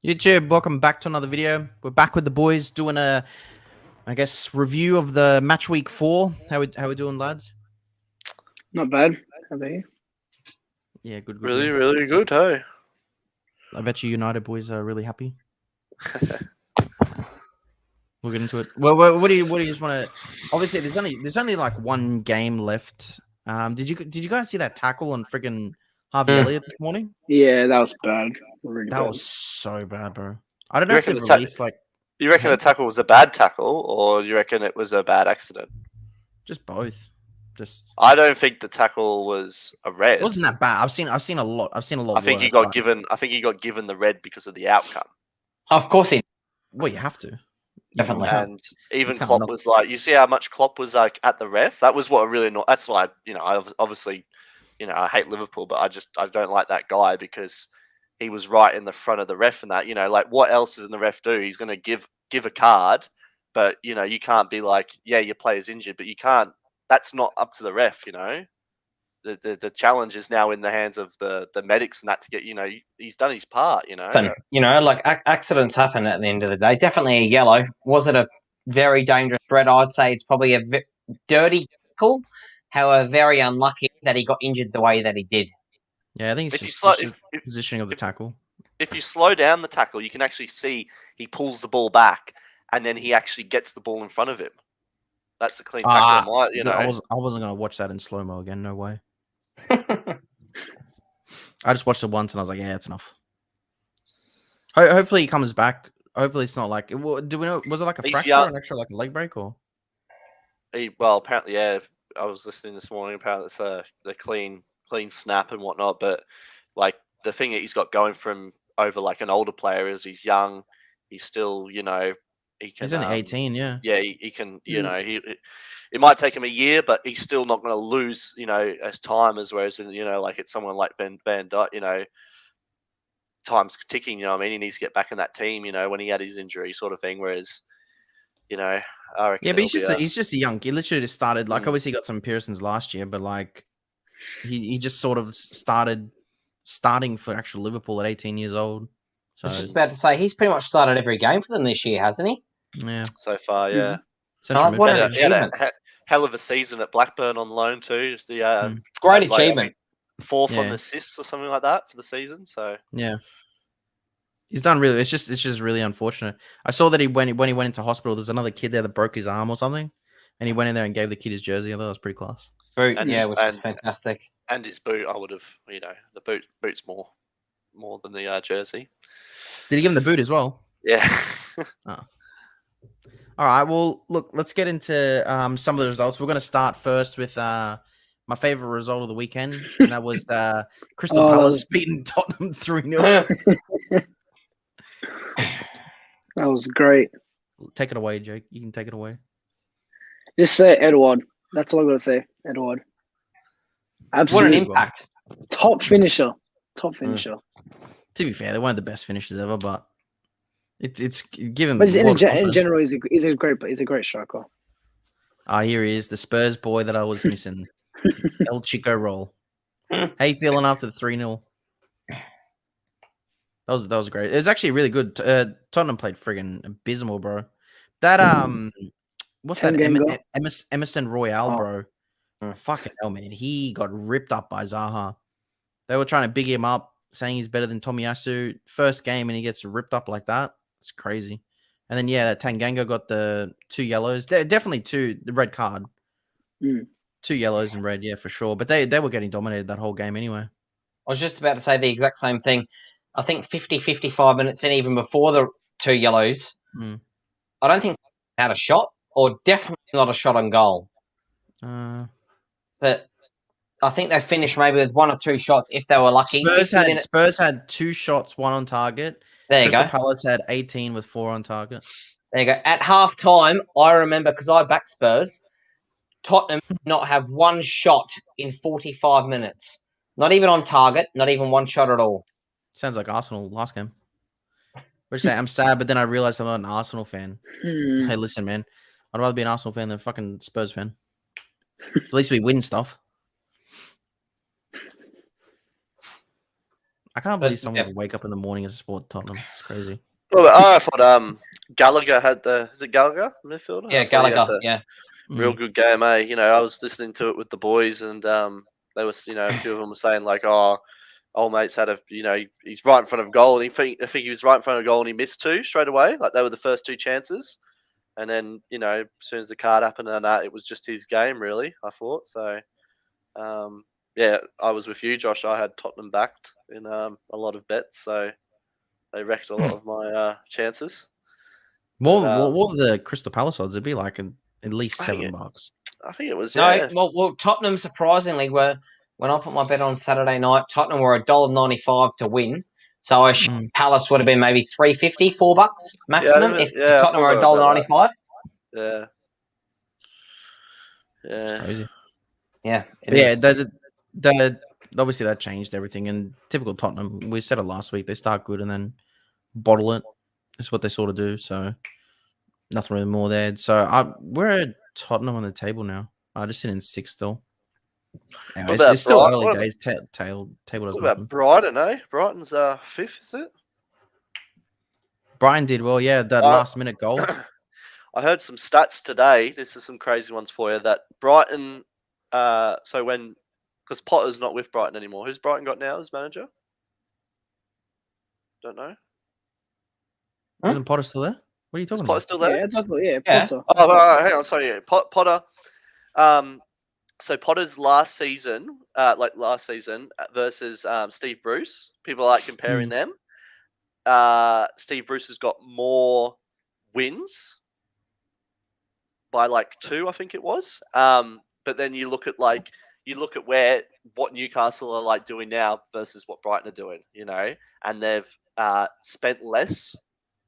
YouTube, welcome back to another video. We're back with the boys doing a, I guess, review of the match week 4. How we doing, lads? Not bad. How about you? Yeah, good. Really good, hey? I bet you United boys are really happy. We'll get into it. Well, what do you just want to? Obviously, there's only like one game left. Did you guys see that tackle on friggin' Harvey Elliott this morning? Yeah, that was bad. Really That bad. was so bad, bro. I don't know You if they've reckon released like You reckon the tackle was a bad tackle, or you reckon it was a bad accident? just both. Just I don't think the tackle was a red. it wasn't that bad. I've seen a lot. I've seen a lot. I think worse, he got but- given. I think he got given the red because of the outcome. Of course he Well, you have to. Definitely. And even can't Klopp knock- was like, you see how much Klopp was like at the ref. That was what really. That's why I obviously, I hate Liverpool, but I don't like that guy because he was right in the front of the ref and that. Like what else is in the ref do? He's going to give a card, but you can't be like, yeah, your player's injured, but you can't. That's not up to the ref. The challenge is now in the hands of the medics and that to get, he's done his part, like accidents happen at the end of the day. Definitely a yellow. Was it a very dangerous red? I'd say it's probably a dirty tackle. However, very unlucky that he got injured the way that he did. Yeah, I think it's If you just, slow- it's just if- positioning of the tackle. If you slow down the tackle, you can actually see he pulls the ball back and then he actually gets the ball in front of him. That's a clean tackle. I wasn't gonna watch that in slow mo again. No way. I just watched it once and I was like, yeah, it's enough. Hopefully he comes back. Hopefully it's not like. Do we know? Was it like a He's fracture young. or an extra like a leg break or? Well, apparently, yeah. I was listening this morning. Apparently, it's the clean snap and whatnot. But like the thing that he's got going from over like an older player is he's young. He's still, he can. He's only 18. Yeah. Yeah, he can. It might take him a year, but he's still not going to lose. As time as whereas like it's someone like Van Dijk. Time's ticking. I mean, he needs to get back in that team. When he had his injury, sort of thing. Whereas, I reckon. Yeah, but he's just a young. He literally just started. Like, Mm. obviously, he got some Pearsons last year, but like, he just sort of starting for actual Liverpool at 18 years old. So I was just about to say he's pretty much started every game for them this year, hasn't he? yeah, So far, yeah. central what midfielder. an He had a achievement. hell of a season at Blackburn on loan too. It's the Great like, I achievement. think, fourth on Yeah. the assists or something like that for the season. So Yeah. He's done really. It's just really unfortunate. I saw that when he went into hospital, there's another kid there that broke his arm or something, and he went in there and gave the kid his jersey. I thought that was pretty class. Boot, And- yeah, which is and- fantastic. and his boot, I would have, the boot's more than the jersey. Did he give him the boot as well? Yeah. All right. Well, look, let's get into some of the results. We're going to start first with my favorite result of the weekend, and that was Crystal Palace beating Tottenham 3-0. That was great. Take it away, Jake. You can take it away. Just say Edward. That's all I'm gonna say. Edward. What an Absolutely impact. top finisher. Top finisher. To be fair, they're one of the best finishes ever, but it's given. But in general, he's a great striker. Here he is, the Spurs boy that I was missing. El Chico roll. How you feeling after the 3-0? That was great. It was actually really good. Tottenham played friggin' abysmal, bro. That what's that? Tanganga? Emerson Royale, Oh. bro. Fucking hell, man. He got ripped up by Zaha. They were trying to big him up, saying he's better than Tomiyasu. First game, and he gets ripped up like that. It's crazy. And then that Tanganga got the 2 yellows. Definitely the red card. Mm. 2 yellows and red, yeah, for sure. But they were getting dominated that whole game anyway. I was just about to say the exact same thing. I think 50, 55 minutes in, even before the 2 yellows, Mm. I don't think they had a shot, or definitely not a shot on goal. But I think they finished maybe with 1 or 2 shots if they were lucky. Spurs had 2 shots, 1 on target. There you Crystal go. Palace had 18 with 4 on target. There you go. At half time, I remember because I backed Spurs, Tottenham did not have 1 shot in 45 minutes. Not even on target, not even 1 shot at all. Sounds like Arsenal last game. We're saying I'm sad, but then I realized I'm not an Arsenal fan. Hey, listen, man. I'd rather be an Arsenal fan than a fucking Spurs fan. At least we win stuff. I can't But, believe someone yeah. would wake up in the morning and support Tottenham. It's crazy. Well, I thought Gallagher had the. Is it Gallagher midfielder? Yeah, I thought he had Gallagher. the Yeah. real good game. You know, I was listening to it with the boys, and there was, you know, a few of them were saying like, "Oh, old mate's had a, you know, he's right in front of goal, and I think he was right in front of goal, and he missed two straight away. Like they were the first two chances, and then you know, as soon as the card happened and that, it was just his game really. I thought so. Yeah, I was with you, Josh. I had Tottenham backed in a lot of bets, so they wrecked a lot of my chances. What were the Crystal Palace odds? It'd be like at least I think $7. I think it was, No, yeah. well, Tottenham surprisingly were, when I put my bet on Saturday night, Tottenham were $1.95 to win. So I Palace would have been maybe $3.50, $4 maximum if Tottenham were $1.95. Yeah. Yeah. It's crazy. Yeah, Yeah, the obviously that changed everything. And typical Tottenham, we said it last week, they start good and then bottle it. That's what they sort of do. So nothing really more there. So we're at Tottenham on the table now. I just sitting in 6th still. Anyway, it's still early days. Table does What nothing. about Brighton, eh? Brighton's 5th, is it? Brighton did well, yeah. That last minute goal. I heard some stats today. This is some crazy ones for you. That Brighton, because Potter's not with Brighton anymore. Who's Brighton got now as manager? Don't know. Isn't Potter still there? What are you talking Is Potter about? still there? Yeah, definitely. Yeah, Potter. Oh, right, hang on. Sorry, Potter. So Potter's last season versus Steve Bruce. People like comparing them. Steve Bruce has got more wins by like 2, I think it was. But then you look at what Newcastle are like doing now versus what Brighton are doing, you know, and they've spent less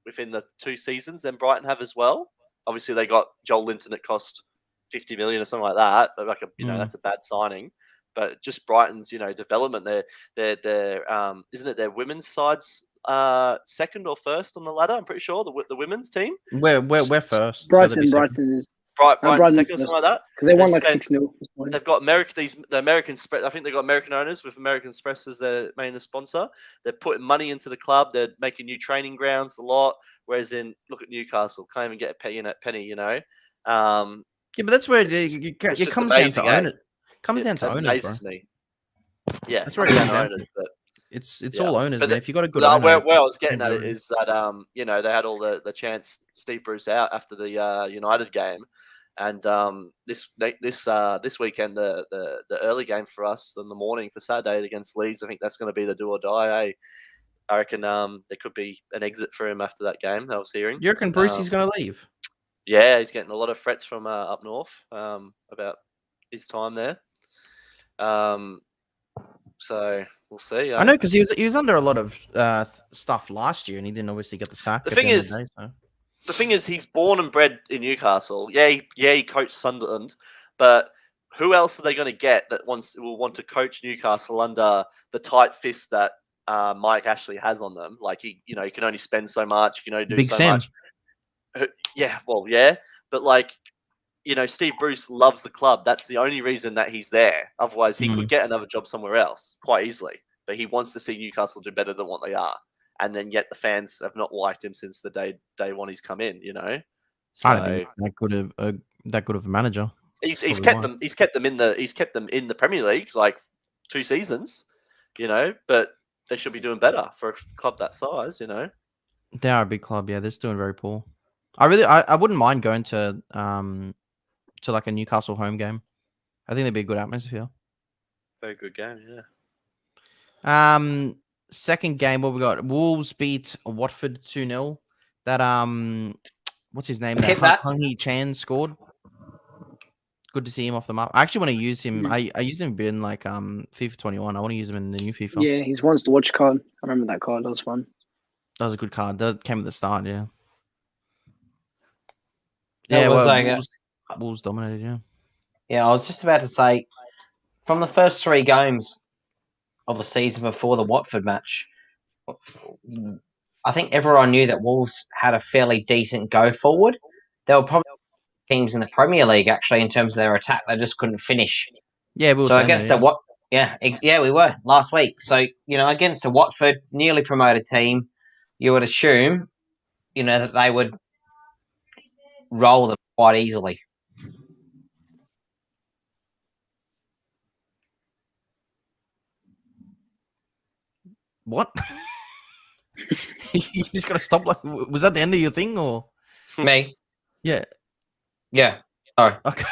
within the 2 seasons than Brighton have as well. Obviously, they got Joel Linton. It cost 50 million or something like that. But like that's a bad signing. But just Brighton's, you know, development. They're isn't it their women's side's second or first on the ladder? I'm pretty sure the women's team. We're first. Brighton is Brighton second or something like that. Because they won like 6-0 this morning. They've got the American Express. I think they've got American owners with American Express as their main sponsor. They're putting money into the club. They're making new training grounds a lot. Whereas look at Newcastle, can't even get a penny, you know. Yeah, but that's where it comes down to own it. Comes down to owners, bro. Me. Yeah, that's where it comes down. But it's all owners, man. If you got a good owner, owner, where I was getting at it is that you know, they had all the chance Steve Bruce out after the United game. And this weekend, the early game for us in the morning for Saturday against Leeds, I think that's going to be the do or die. I reckon there could be an exit for him after that game. I was hearing. You reckon Brucey's going to leave? Yeah, he's getting a lot of threats from up north about his time there. So we'll see. I know because he was under a lot of stuff last year, and he didn't obviously get the sack. The thing is, he's born and bred in Newcastle. He coached Sunderland, but who else are they going to get that will want to coach Newcastle under the tight fist that Mike Ashley has on them? Like he can only spend so much, you can only do Big so Sam. much. Yeah, but like, you know, Steve Bruce loves the club. That's the only reason that he's there. Otherwise, he could get another job somewhere else quite easily. But he wants to see Newcastle do better than what they are. And then yet the fans have not liked him since the day one he's come in, you know. So, I don't think that good of a manager. He's kept them in the Premier League like 2 seasons, you know, but they should be doing better for a club that size, you know. They are a big club, yeah. They're just doing very poor. I wouldn't mind going to like a Newcastle home game. I think they'd be a good atmosphere. Very good game, yeah. Second game, what we got? Wolves beat Watford 2-0. That what's his name? Hungy Chan scored. Good to see him off the map. I actually want to use him. I use him in like FIFA 21. I want to use him in the new FIFA. Yeah, he's once to watch card. I remember that card. That was fun. That was a good card. That came at the start, yeah. Wolves dominated, yeah. Yeah, I was just about to say, from the first 3 games of the season before the Watford match, I think everyone knew that Wolves had a fairly decent go forward. They were probably teams in the Premier League, actually, in terms of their attack. They just couldn't finish. Yeah, so I guess Yeah, we were last week. So, against a Watford newly promoted team, you would assume, that they would roll them quite easily. What? You just gotta stop. Like, was that the end of your thing, or Me? yeah? Yeah. Sorry. Okay.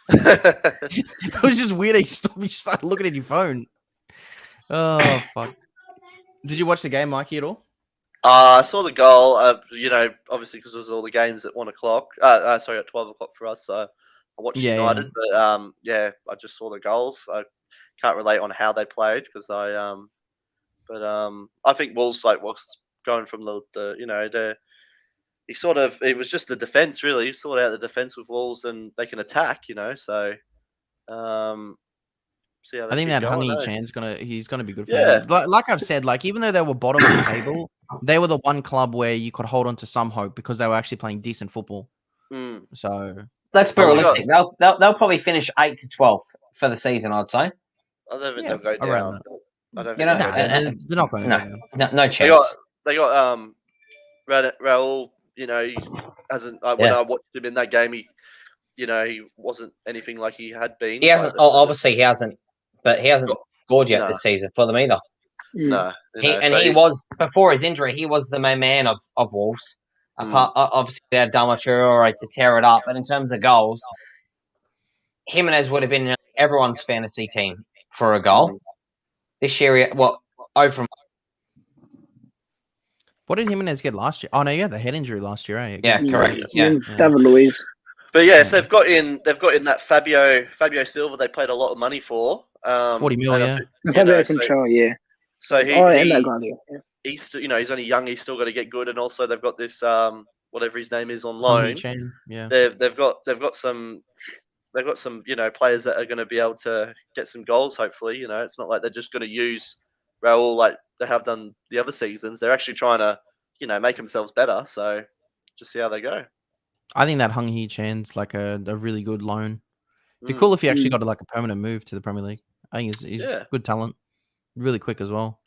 It was just weird. You started looking at your phone. Oh fuck! Did you watch the game, Mikey, at all? I saw the goal. Obviously because it was all the games at 1 o'clock. Sorry, at 12 o'clock for us. So I watched United, but I just saw the goals. I can't relate on how they played because I think Wolves was going from it was just the defense really. He sorted out the defense with Wolves and they can attack. So see how they I think keep that going, Hung Chan's he's gonna be good for Yeah. them. Like I've said, like even though they were bottom of the table, they were the one club where you could hold on to some hope because they were actually playing decent football. Mm. So let's be Oh, realistic. They'll probably finish 8 to 12 for the season, I'd say. I don't think Yeah, they'll go around down. that. I don't You think know, they'll go down. They're not going to. No chance. They got Raul. He hasn't. When I watched him in that game, he wasn't anything like he had been. He hasn't. Obviously, he hasn't. But he hasn't scored yet this season for them either. No, He was before his injury. He was the main man of Wolves. Apart, obviously, they had Damatura to tear it up. But in terms of goals, Jimenez would have been in everyone's fantasy team for a goal this year. From What did Jimenez get last year? Oh no, yeah, the head injury last year, right? Yeah, correct. Yeah. David Luiz. But yeah, if they've got in that Fabio Silva, they paid a lot of money for 40 mil, yeah. Fabio Control, yeah. So he's still, he's only young. He's still got to get good, and also they've got this whatever his name is on loan. Yeah, they've got some players that are going to be able to get some goals. Hopefully, it's not like they're just going to use Raul like they have done the other seasons. They're actually trying to make themselves better. So just see how they go. I think that Hung Hee Chan's like a really good loan. It'd be cool if he actually got a permanent move to the Premier League. I think he's good talent, really quick as well.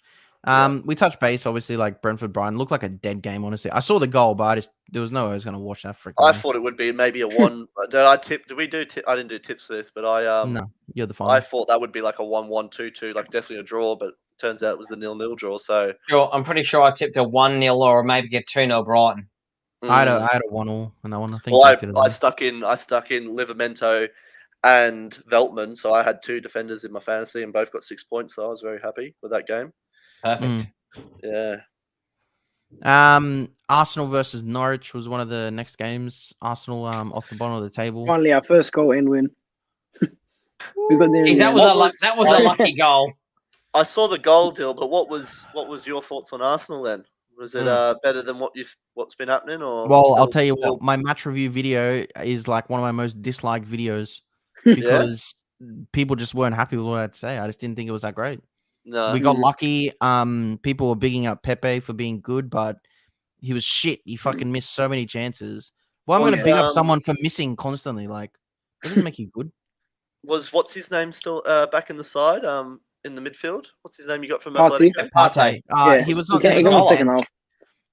We touched base, obviously, like Brentford Brighton looked like a dead game. Honestly, I saw the goal, but there was no way I was going to watch that. I thought it would be maybe a 1. Did we do? I didn't do tips for this, but no, you're the final. I thought that would be like a 1-1, 2-2, like definitely a draw. But turns out it was the 0-0 draw. So I'm pretty sure I tipped a 1-0 or maybe a 2-0 Brighton. I had a 1-1 on that one. I think. Well, I stuck in Livramento and Veltman, so I had 2 defenders in my fantasy and both got 6 points. So I was very happy with that game. Perfect. Yeah. Arsenal versus Norwich was one of the next games. Arsenal off the bottom of the table. Finally, our first goal and win. That was a lucky goal. I saw the goal deal, but what was your thoughts on Arsenal then? Was it better than what's been happening? Or well, I'll tell you what, my match review video is like one of my most disliked videos because people just weren't happy with what I had to say. I just didn't think it was that great. No, we got lucky. People were bigging up Pepe for being good, but he was shit. He fucking missed so many chances. Why am I going to big up someone for missing constantly? Like, it doesn't make you good. What's his name still back in the side? In the midfield, what's his name you got from Partey? Atletico? He was not in the second half.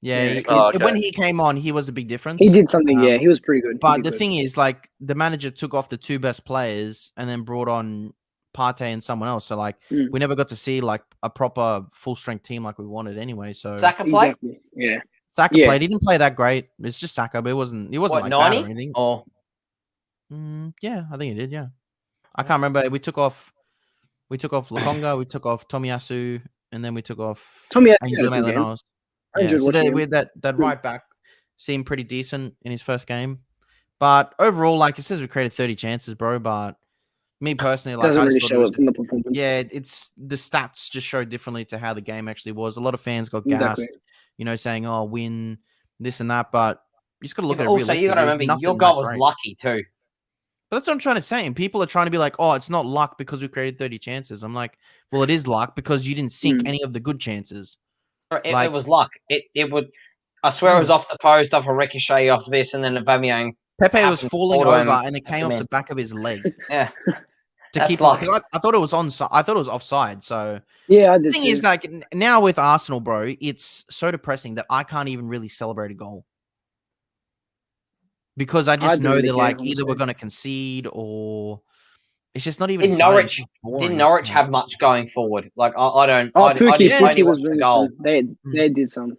Yeah, when he came on, he was a big difference. He did something, he was pretty good. But the thing is, like, the manager took off the 2 best players and then brought on Partey and someone else. So, like, we never got to see, like, a proper full-strength team like we wanted anyway. So Saka played? Exactly. Yeah. Saka played. He didn't play that great. It's just Saka, but he wasn't like 90? Bad or anything. Or... yeah, I think he did, yeah. I can't remember. We took off Lokonga, we took off Tomiyasu, and then we took off Tomiyasu. So that right back seemed pretty decent in his first game. But overall, like it says, we created 30 chances, bro. But me personally, like doesn't really show up in the performance. Yeah, it's the stats just show differently to how the game actually was. A lot of fans got gassed, saying, "Oh, win this and that." But you just got to look at it. Also, you got to remember your goal was lucky too. But that's what I'm trying to say. And people are trying to be like, oh, it's not luck because we created 30 chances. I'm like, well, it is luck because you didn't sink any of the good chances. It was luck. It would. I swear it was off the post, off a ricochet, off this, and then Aubameyang. Pepe was falling over and it came off the back of his leg. Yeah. to That's keep on. like- I thought it was I thought it was offside. So Yeah, I the did thing too. is, like now with Arsenal, bro, it's so depressing that I can't even really celebrate a goal because I just don't know really that care, like either honestly. we're gonna concede or it's just not even Didn't exciting. Norwich It's just didn't boring. Norwich Like, have much going forward? Like I don't. Oh, I Pookie, Yeah. only Pookie was watched the bringing goal. some. They did some.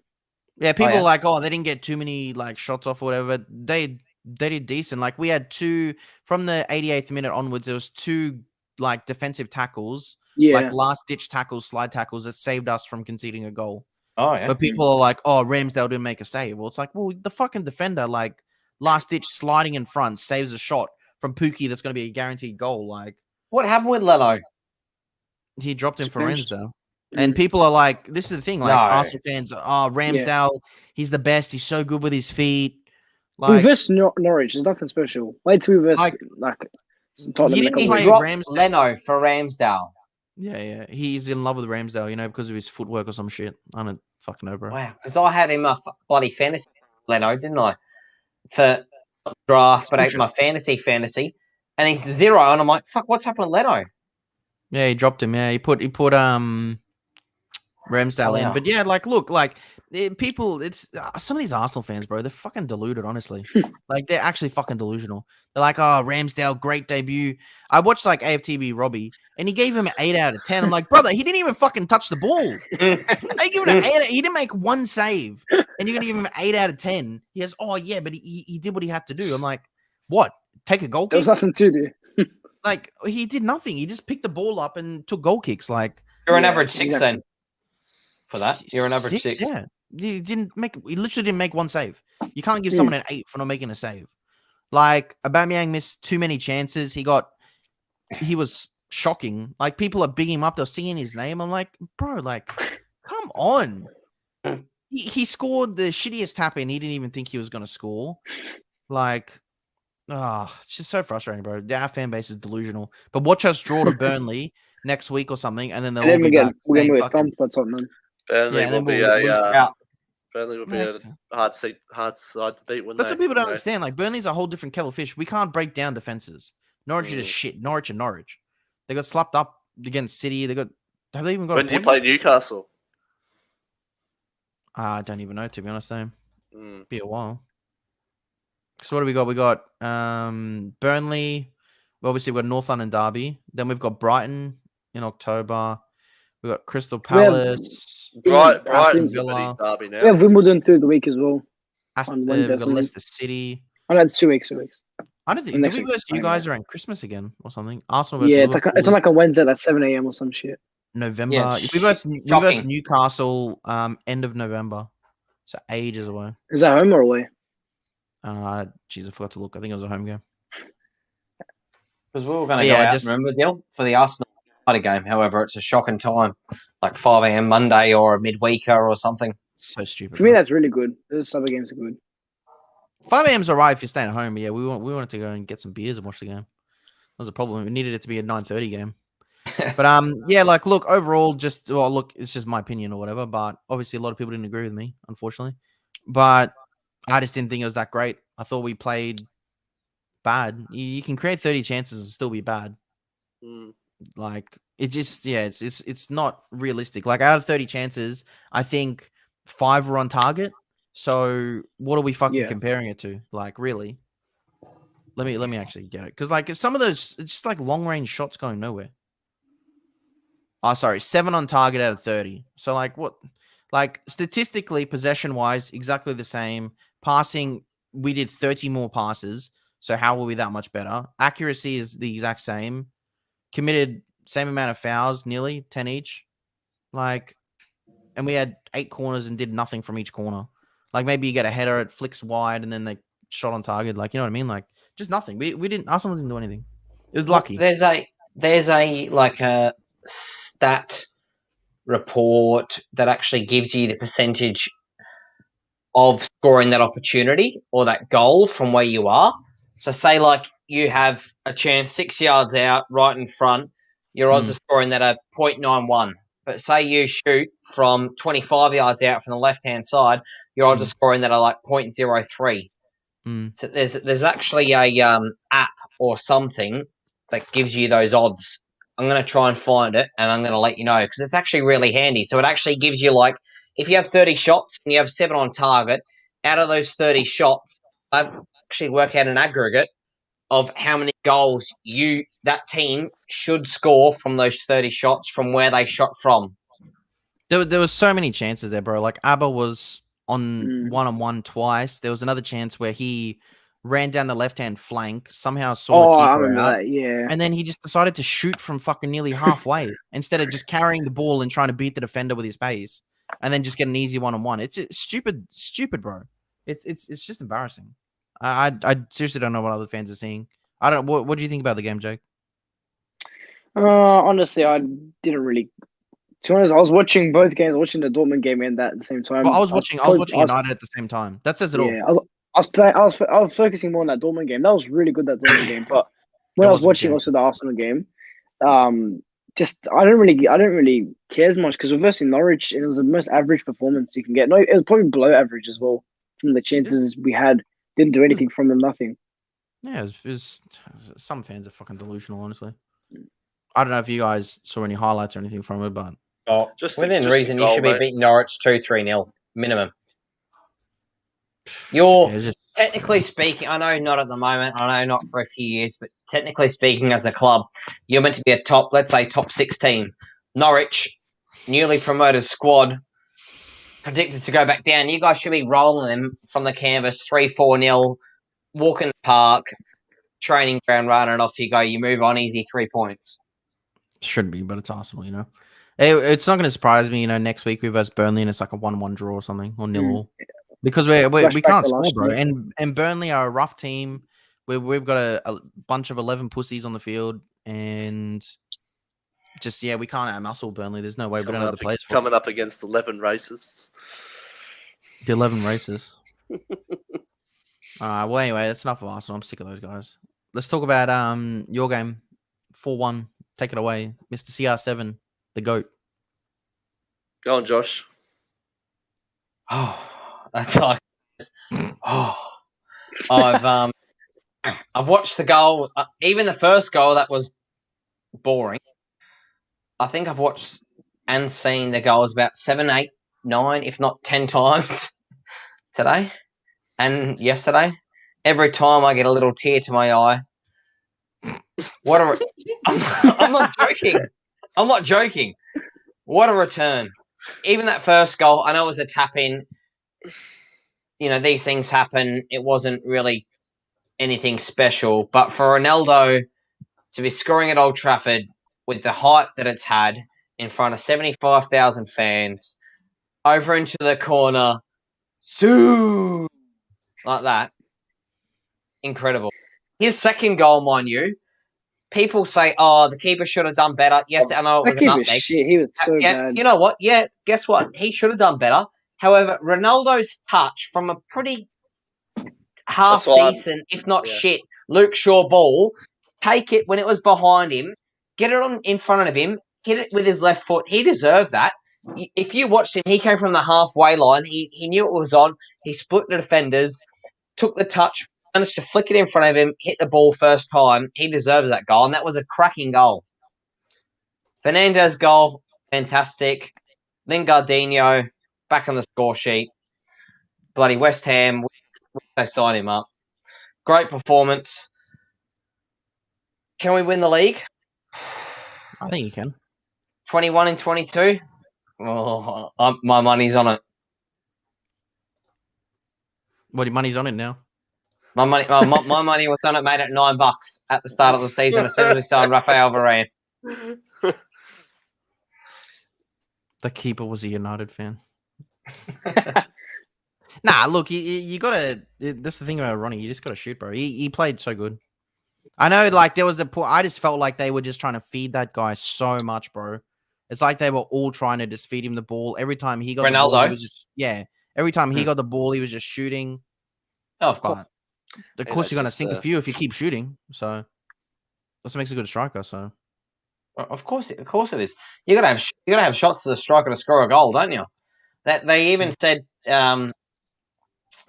Yeah, people yeah? are like, oh, they didn't get too many like shots off or whatever. They did decent. Like we had two from the 88th minute onwards. There was two like defensive tackles, Yeah. like last ditch tackles, slide tackles that saved us from conceding a goal. Oh yeah. But people are like, oh, Ramsdale didn't make a save. Well, it's like, well, the fucking defender, like last ditch sliding in front, saves a shot from Pookie that's going to be a guaranteed goal. Like What happened with Leno? he dropped him for Benched. Ramsdale. And people are like, this is the thing, like No. Arsenal fans, oh, Ramsdale, he's the best. He's so good with his feet. We Like, versus Norwich. There's nothing special. Wait till we verse like Tottenham he in a didn't couple He play weeks. dropped Ramsdale. Leno for Ramsdale. Yeah. He's in love with Ramsdale, because of his footwork or some shit. I don't fucking know, bro. Wow, because I had him my bloody fantasy Leno, didn't I? For draft, but my fantasy, and he's 0, and I'm like, fuck, what's happened with Leno? Yeah, he dropped him. Yeah, he put Ramsdale in. Wow. But yeah, like, look, like people, it's some of these Arsenal fans, bro. They're fucking deluded, honestly. Like, they're actually fucking delusional. They're like, oh, Ramsdale, great debut. I watched like AFTV Robbie, and he gave him an 8 out of 10. I'm like, brother, he didn't even fucking touch the ball. I give him an 8. He didn't make one save, and you're gonna give him an 8 out of 10. He goes, oh yeah, but he did what he had to do. I'm like, what? Take a goal There kick? was nothing to do. Like, he did nothing. He just picked the ball up and took goal kicks. Like, You're an Yeah, average 6 exactly. then. For that, you're an average 6. Yeah, he literally didn't make one save. You can't give Mm. someone an 8 for not making a save. Like, Aubameyang missed too many chances. He was shocking. Like, people are bigging him up. They're singing his name. I'm like, bro, like, come on. He scored the shittiest tap in. He didn't even think he was going to score. Like, it's just so frustrating, bro. Our fan base is delusional. But watch us draw to Burnley next week or something, and then they'll And all then be back. we're saying gonna get fucking- thumped by Tottenham. Burnley Yeah, and will then be we'll a lose. Burnley will be Like, a hard side to beat. that's what people don't understand. Like, Burnley's a whole different kettle of fish. We can't break down defenses. Norwich is shit. Norwich and Norwich. They got slapped up against City. Have they even got? When do you play Newcastle? I don't even know, to be honest. Though, Mm. be a while. So what do we got? We got Burnley. Obviously, we've got North London Derby. Then we've got Brighton in October. We got Crystal We have- Palace. Brighton's a Villa. big derby We have now. Wimbledon through the week as well. Aston, on Wednesday we've or got something. Leicester City. Oh, no, it's 2 weeks. 2 weeks. I don't think. And Did next we week, verse you I guys know. around Christmas again or something? Arsenal versus Yeah, Liverpool it's on like a Wednesday at 7 a.m. or some shit. November. Yeah, we verse shocking. Newcastle end of November. So ages away. Is that home or away? Jeez, I forgot to look. I think it was a home game. Because we were going to Yeah, go out, just- remember, Dill, for the Arsenal United game. However, it's a shocking time, like 5 a.m. Monday or a midweeker or something. So stupid. For me, bro. that's really good. Those other games are good. 5 a.m.'s alright if you're staying at home. But yeah, we wanted to go and get some beers and watch the game. That was a problem. We needed it to be a 9:30 game. But yeah, like look, overall, it's just my opinion or whatever. But obviously, a lot of people didn't agree with me, unfortunately. But I just didn't think it was that great. I thought we played bad. You can create 30 chances and still be bad. Mm. Like it just, it's not realistic. Like out of 30 chances, I think 5 were on target. So what are we fucking Yeah. comparing it to? Like really? Let me actually get it because like some of those, it's just like long range shots going nowhere. Oh, sorry, 7 on target out of 30. So like what? Like statistically, possession wise, exactly the same. Passing, we did 30 more passes. So how were we that much better? Accuracy is the exact same. Committed same amount of fouls, nearly 10 each. Like, and we had 8 corners and did nothing from each corner. Like maybe you get a header, it flicks wide, and then they shot on target. Like, you know what I mean? Like, just nothing. We didn't. Arsenal didn't do anything. It was lucky. There's a like a stat report that actually gives you the percentage of scoring that opportunity or that goal from where you are. So say like you have a chance 6 yards out, right in front, your odds of scoring that are 0.91. But say you shoot from 25 yards out from the left-hand side, your odds of scoring that are like 0.03. So there's actually a app or something that gives you those odds. I'm going to try and find it, and I'm going to let you know because it's actually really handy. So it actually gives you like if you have 30 shots and you have 7 on target, out of those 30 shots, I actually work out an aggregate of how many goals that team should score from those 30 shots from where they shot from. There was so many chances there, bro. Like Abba was on one twice. There was another chance where he ran down the left-hand flank, somehow saw the I keeper remember out, that. Yeah. and then he just decided to shoot from fucking nearly halfway instead of just carrying the ball and trying to beat the defender with his pace, and then just get an easy 1-on-1. It's stupid, bro. It's just embarrassing. I seriously don't know what other fans are seeing. I don't. What do you think about the game, Jake? Honestly, I didn't really. To be honest, I was watching both games. Watching the Dortmund game and that at the same time. Well, I was watching United at the same time. That says it all. Yeah, I was focusing more on that Dortmund game. That was really good, that Dortmund game. But when I was watching also the Arsenal game, just I didn't really care as much because we're versus Norwich and it was the most average performance you can get. No, it was probably below average as well from the chances we had. Didn't do anything from them, nothing. Yeah, it was some fans are fucking delusional, honestly. I don't know if you guys saw any highlights or anything from it, but within reason, you should be beating Norwich 2-3-0 minimum. Technically speaking, I know not at the moment, I know not for a few years, but technically speaking, as a club, you're meant to be a top 6 team. Norwich, newly promoted squad, predicted to go back down. You guys should be rolling them from the canvas 3-4-0, walk in the park, training ground, run, and off you go. You move on easy 3 points. Should be, but it's Arsenal, you know. It's not going to surprise me, you know. Next week we versus Burnley and it's like a 1-1 draw or something, or 0-0, because we can't score, bro. And Burnley are a rough team. We've got a bunch of 11 pussies on the field, and just we can't outmuscle Burnley. There's no way we don't have the players coming up against 11 races. The 11 races. Well, anyway, that's enough of Arsenal. I'm sick of those guys. Let's talk about your game, 4-1. Take it away, Mr. CR7, the GOAT. Go on, Josh. Oh, that's like. I've watched the goal. Even the first goal that was boring. I think I've watched and seen the goals about 7, 8, 9, if not 10 times today and yesterday. Every time I get a little tear to my eye. I'm not joking. I'm not joking. What a return. Even that first goal, I know it was a tap-in. You know, these things happen. It wasn't really anything special. But for Ronaldo to be scoring at Old Trafford with the hype that it's had in front of 75,000 fans, over into the corner, like that, incredible. His second goal, mind you, people say, the keeper should have done better. Yes, I know it was a nutmeg. He was so bad. You know what? Yeah, guess what? He should have done better. However, Ronaldo's touch from a pretty half-decent, if not shit, Luke Shaw ball, take it when it was behind him, get it on in front of him, hit it with his left foot. He deserved that. If you watched him, he came from the halfway line. He knew it was on. He split the defenders, took the touch, managed to flick it in front of him, hit the ball first time. He deserves that goal, and that was a cracking goal. Fernandes' goal, fantastic. Lingardinho, back on the score sheet. Bloody West Ham, they signed him up. Great performance. Can we win the league? I think you can. 21 and 22? Oh, my money's on it. Well, your money's on it now. My money was on it, made it $9 at the start of the season as soon as we signed Rafael Varane. The keeper was a United fan. Nah, look, you gotta. That's the thing about Ronnie. You just gotta shoot, bro. He played so good. I know, like there was a point. I just felt like they were just trying to feed that guy so much, bro. It's like they were all trying to just feed him the ball every time he got the ball. He was just, every time he got the ball, he was just shooting. Oh, of course. Of course, you're gonna sink a few if you keep shooting. So that's what makes a good striker. So of course it is. You gotta have shots as a striker to score a goal, don't you? That they even said.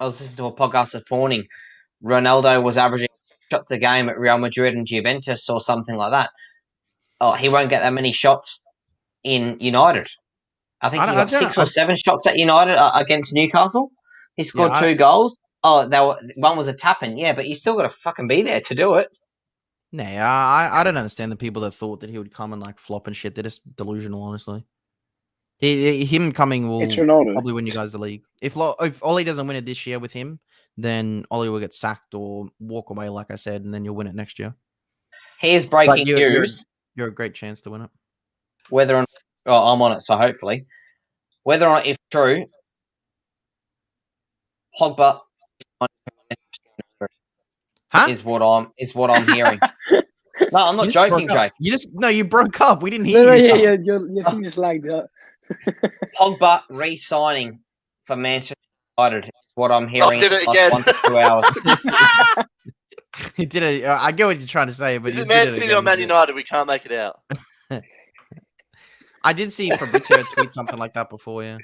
I was listening to a podcast this morning. Ronaldo was averaging shots a game at Real Madrid and Juventus or something like that. Oh, he won't get that many shots in United. I think he got 6 or 7 shots at United against Newcastle. He scored 2 goals. Oh, one was a tap-in, yeah, but you still got to fucking be there to do it. Nah, I don't understand the people that thought that he would come and like flop and shit. They're just delusional, honestly. Him coming will probably win you guys the league. If Ollie doesn't win it this year with him, then Ollie will get sacked or walk away, like I said, and then you'll win it next year. Here's breaking news. You're a great chance to win it. Whether or not I'm on it, so hopefully. Whether or not if true, Pogba is what I'm hearing. No, I'm not joking, Jake. You broke up. We didn't hear you. Yeah, your thing just lagged up. Pogba re-signing for Manchester United is what I'm hearing. Did it again. 1 to 2 hours. He did it. I get what you're trying to say, but is it Man City or Man United? We can't make it out. I did see Fabrizio tweet something like that before, yeah.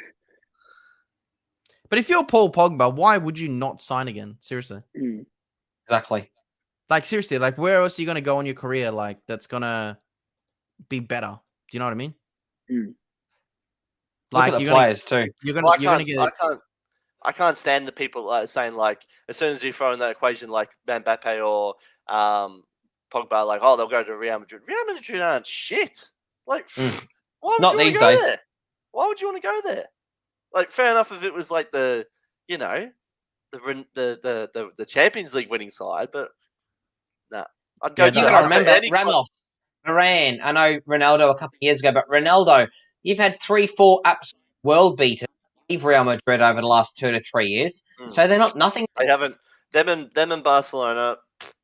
But if you're Paul Pogba, why would you not sign again? Seriously. Exactly. Like, seriously, like, where else are you going to go in your career, like, that's going to be better? Do you know what I mean? Like, look at the players, too. I can't stand the people saying, like, as soon as you throw in that equation, like, Mbappe or Pogba, like, oh, they'll go to Real Madrid. Real Madrid aren't shit. Like, why would not you these go days. There? Why would you want to go there? Like, fair enough if it was like the Champions League winning side, but nah. I'd go. You got to remember Ramos, Varane. I know Ronaldo a couple of years ago, but Ronaldo, you've had 3-4 absolute world beaters leave Real Madrid over the last 2 to 3 years, so they're not nothing. They haven't. Them and Barcelona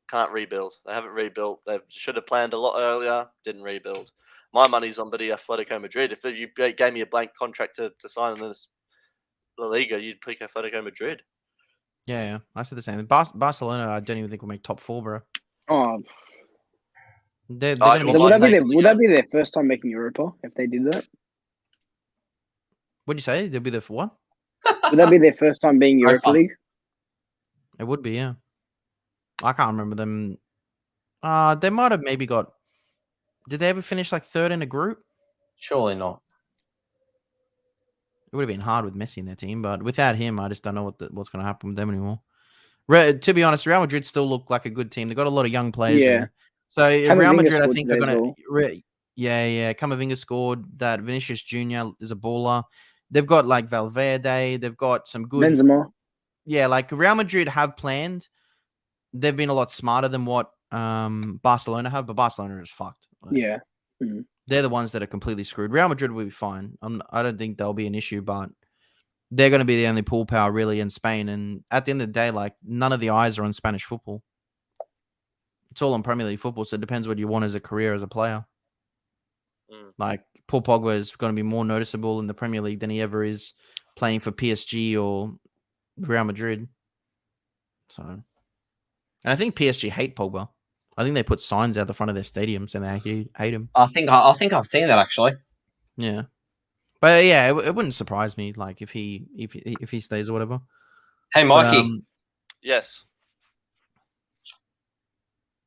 can't rebuild. They haven't rebuilt. They should have planned a lot earlier. Didn't rebuild. My money's on the Atletico Madrid. If you gave me a blank contract to sign in this La Liga, you'd pick Atletico Madrid. Yeah, I said the same. Barcelona, I don't even think will make top 4, bro. Oh, would that be their first time making Europa if they did that? What'd you say? They'll be there for what? Would that be their first time being Europa League? It would be, yeah. I can't remember them. They might have maybe got. Did they ever finish like 3rd in a group? Surely not. It would have been hard with Messi in their team, but without him, I just don't know what's going to happen with them anymore. To be honest, Real Madrid still look like a good team. They've got a lot of young players there. So Real Madrid, I think, are going to... Yeah. Camavinga scored. That Vinicius Jr. is a baller. They've got like Valverde. They've got some good... Benzema. Yeah, like Real Madrid have planned. They've been a lot smarter than what Barcelona have, but Barcelona is fucked. Like, yeah. They're the ones that are completely screwed. Real Madrid will be fine. I don't think they'll be an issue, but they're going to be the only pool power really in Spain. And at the end of the day, like, none of the eyes are on Spanish football. It's all on Premier League football, so it depends what you want as a career as a player. Like, Paul Pogba is going to be more noticeable in the Premier League than he ever is playing for PSG or Real Madrid. So, and I think PSG hate Pogba. I think they put signs out the front of their stadium saying they hate him. I think I've seen that actually. Yeah, but yeah, it wouldn't surprise me like if he stays or whatever. Hey, Mikey. Yes.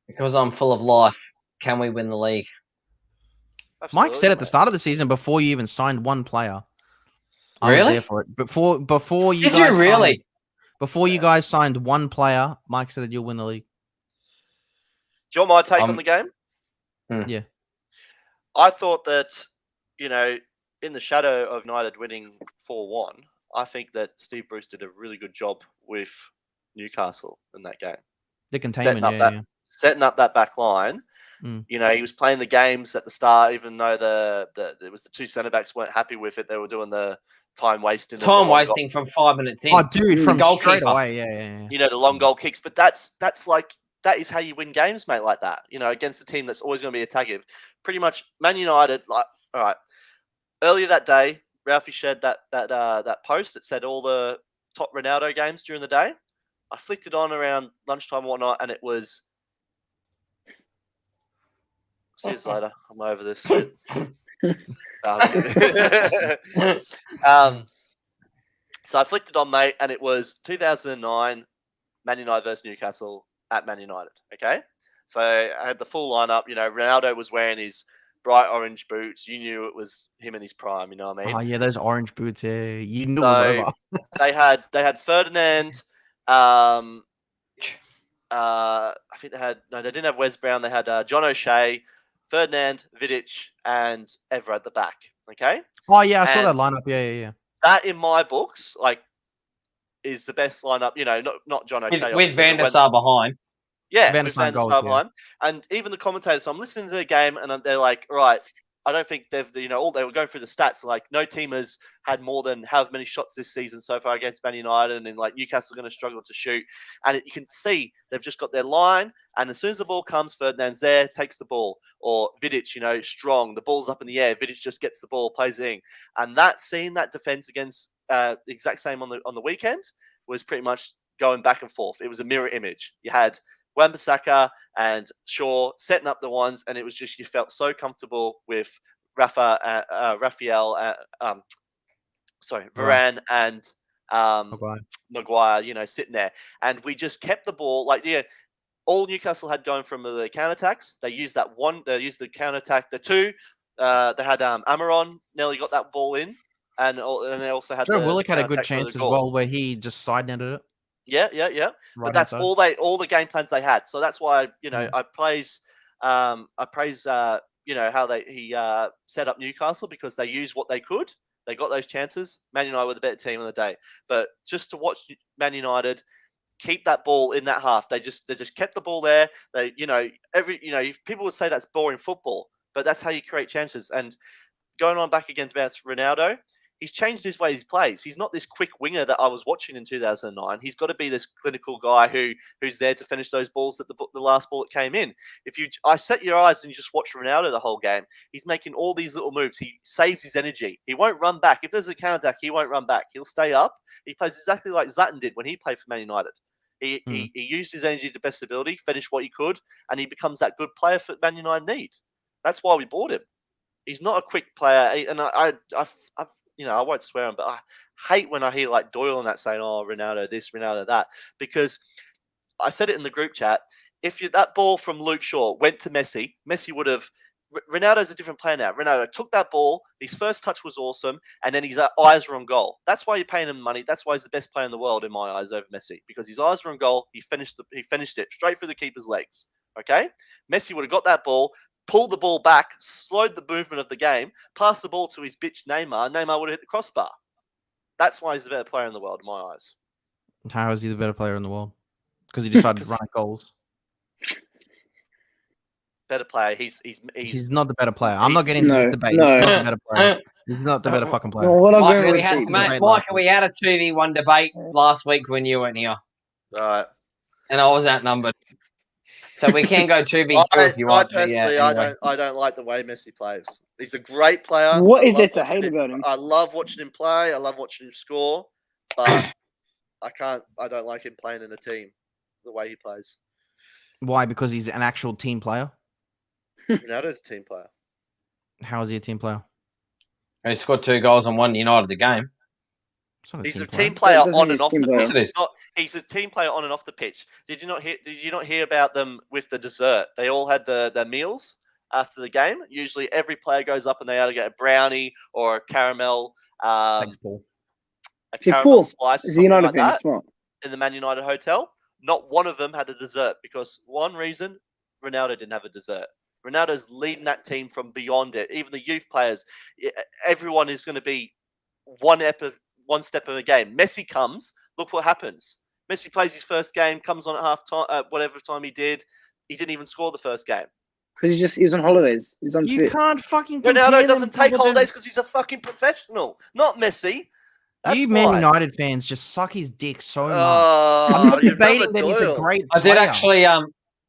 Because I'm full of life, can we win the league? Absolutely, Mike said at the start of the season before you even signed one player. I was there for it. Before you. Did you really? Before you guys signed one player, Mike said that you'll win the league. Do you want my take on the game? Yeah. I thought that, in the shadow of United winning 4-1, I think that Steve Bruce did a really good job with Newcastle in that game. The containment, setting up that back line. He was playing the games at the start, even though it was the 2 centre backs weren't happy with it. They were doing the time wasting. Time wasting from 5 minutes in. Oh, dude, from goal straight away, yeah. The long goal kicks, but that's like that is how you win games, mate. Like that, against a team that's always going to be attacking. Pretty much, Man United. Like, all right, earlier that day, Ralphie shared that post that said all the top Ronaldo games during the day. I flicked it on around lunchtime and whatnot, and it was. See you later. I'm over this shit. So I flicked it on, mate, and it was 2009 Man United versus Newcastle. at Man United. Okay, so I had the full lineup. You know, Ronaldo was wearing his bright orange boots. You knew it was him in his prime. You know what I mean? Oh yeah, those orange boots. Yeah, you knew it was over. they had Ferdinand. I think they didn't have Wes Brown. They had John O'Shea, Ferdinand, Vidic, and Evra at the back. Okay. Oh yeah, I saw that lineup. Yeah. That in my books, like, is the best lineup. You know, not John O'Shea with Van der Sar behind. Yeah, Van der with Sar Van der goals, Sar behind, and even the commentators. So I'm listening to the game, and they're like, right. I don't think they've, all they were going through the stats. Like, no team has had more than however many shots this season so far against Man United, and like Newcastle are going to struggle to shoot. And you can see they've just got their line, and as soon as the ball comes, Ferdinand's there, takes the ball, or Vidic, strong. The ball's up in the air. Vidic just gets the ball, plays in, and seeing that defense against the exact same on the weekend was pretty much going back and forth. It was a mirror image. You had Wan-Bissaka and Shaw setting up the ones, and it was just, you felt so comfortable with Raphael, Varane and Maguire, sitting there. And we just kept the ball, all Newcastle had going from the counterattacks. They used they used the counterattack. The two, they had Amaron nearly got that ball in, and they also had Willock had a good chance as well where he just side-netted it. Yeah. But that's all the game plans they had. So that's why I praise how he set up Newcastle, because they used what they could. They got those chances. Man United were the better team on the day. But just to watch Man United keep that ball in that half, they just kept the ball there. They people would say that's boring football, but that's how you create chances. And going on back against Ronaldo, he's changed his way he plays. He's not this quick winger that I was watching in 2009. He's got to be this clinical guy who's there to finish those balls at the last ball that came in. I set your eyes and you just watch Ronaldo the whole game, he's making all these little moves. He saves his energy. He won't run back. If there's a counter-attack, he won't run back. He'll stay up. He plays exactly like Zlatan did when he played for Man United. He used his energy to best ability, finished what he could, and he becomes that good player for Man United need. That's why we bought him. He's not a quick player, and I won't swear him, but I hate when I hear like Doyle and that saying, "Oh, Ronaldo this, Ronaldo that," because I said it in the group chat. If that ball from Luke Shaw went to Messi, Messi would have. Ronaldo's a different player now. Ronaldo took that ball. His first touch was awesome, and then his eyes were on goal. That's why you're paying him money. That's why he's the best player in the world in my eyes over Messi, because his eyes were on goal. He finished it straight through the keeper's legs. Okay, Messi would have got that ball, pulled the ball back, slowed the movement of the game, passed the ball to his bitch Neymar. Neymar would have hit the crossbar. That's why he's the better player in the world in my eyes. How is he the better player in the world? Because he decided to run at goals. Better player. He's not the better player. I'm not getting into this debate. No. He's not the better player. He's not the better fucking player. Well, Michael, we had a 2v1 debate last week when you weren't here. Right. And I was outnumbered. So we can go 2v2 if you want. Personally, anyway. I don't like the way Messi plays. He's a great player. What is it to hate about him? I love watching him play. I love watching him score. But I don't like him playing in a team the way he plays. Why? Because he's an actual team player? Ronaldo's a team player. How is he a team player? He scored 2 goals and won United the game. He's a team player on and off the pitch. He's a team player on and off the pitch. Did you not hear about them with the dessert? They all had their meals after the game. Usually every player goes up and they either get a brownie or a caramel slice. Is the United fan smart? In the Man United hotel. Not one of them had a dessert because one reason, Ronaldo didn't have a dessert. Ronaldo's leading that team from beyond it. Even the youth players, everyone is going to be one step of a game. Messi comes, look what happens. Messi plays his first game, comes on at half time, whatever time he did. He didn't even score the first game. Because he was on holidays. He was on You can't fucking. Ronaldo doesn't take holidays because he's a fucking professional, not Messi. That's you why. Man United fans just suck his dick so much. I'm not debating that he's a great player.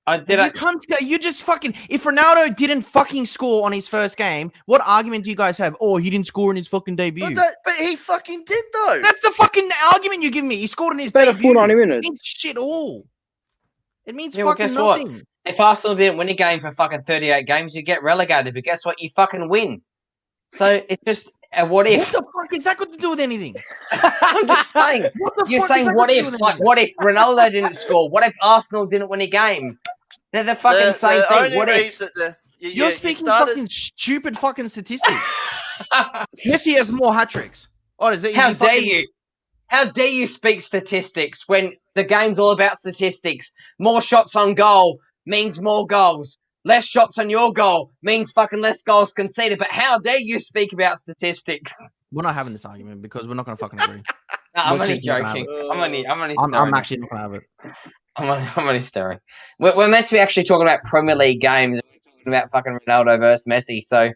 I did actually. You just fucking. If Ronaldo didn't fucking score on his first game, what argument do you guys have? Oh, he didn't score in his fucking debut. But he fucking did though. That's the fucking argument you give me. He scored in his debut. Full 90 minutes. It means shit all. It means well, fucking guess nothing. What? If Arsenal didn't win a game for fucking 38 games, you get relegated. But guess what? You fucking win. So it's just What What if? the fuck is that got to do with anything? I'm just saying. What the You're fuck saying is that what got to do ifs? with Like, anything? what if Ronaldo didn't score? What if Arsenal didn't win a game? They're the fucking same The thing. only What if? reason You're speaking fucking stupid fucking statistics. Messi has more hat tricks. Oh, is How he dare fucking... you? How dare you speak statistics when the game's all about statistics? More shots on goal means more goals. Less shots on your goal means fucking less goals conceded. But how dare you speak about statistics? We're not having this argument because we're not going to fucking agree. No, I'm We're only seriously not gonna have joking. it. I'm only I'm staring. actually not going to have it. I'm only staring. We're meant to be actually talking about Premier League games, talking about fucking Ronaldo versus Messi. So It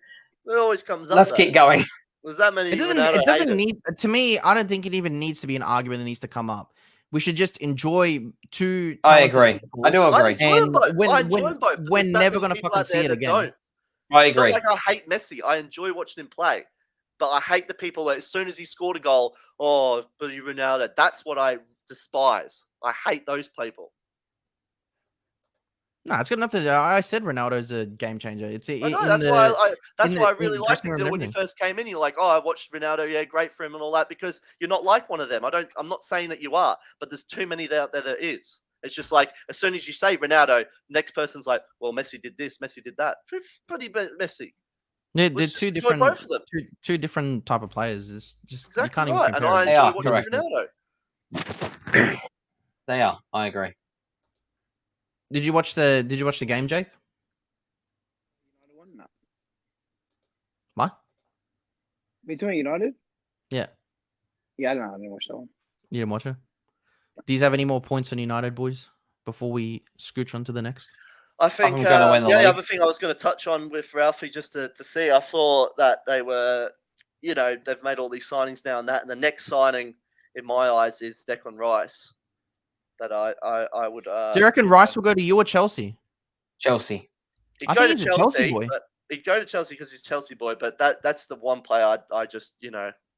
always comes up. let's keep going. There's that many. It doesn't need. To me, I don't think it even needs to be an argument that needs to come up. We should just enjoy two. I talented agree. people. I do agree. And I enjoy them both. we're never going to fucking see it again. I It's not agree. like I hate Messi. I enjoy watching him play. But I hate the people that as soon as he scored a goal, oh, Billy Ronaldo. That's what I despise. I hate those people. No, it's got nothing. I said Ronaldo's a game changer. It's I know, that's why I really liked it when you first came in. You're like, oh, I watched Ronaldo, yeah, great for him and all that, because you're not like one of them. I'm not saying that you are, but there's too many out there that is. It's just like as soon as you say Ronaldo, next person's like, well, Messi did this, Messi did that. Pretty Messi. Yeah, they're two different, both of them. two different type of players. It's just Exactly you can't right. even And compare. I enjoy watching Ronaldo. They are. I agree. Did you watch the game, Jake? What? Between United? Yeah. Yeah, I don't know. I didn't watch that one. You didn't watch it? Do you have any more points on United, boys, before we scooch on to the next? I think I'm gonna win the league. other thing I was going to touch on with Ralphie just to see, I thought that they were, they've made all these signings now and that, and the next signing in my eyes is Declan Rice. That I would. Do you reckon Rice will go to you or Chelsea? Chelsea. He'd go to Chelsea, boy. He'd go to Chelsea because he's Chelsea boy. But that's the one player I just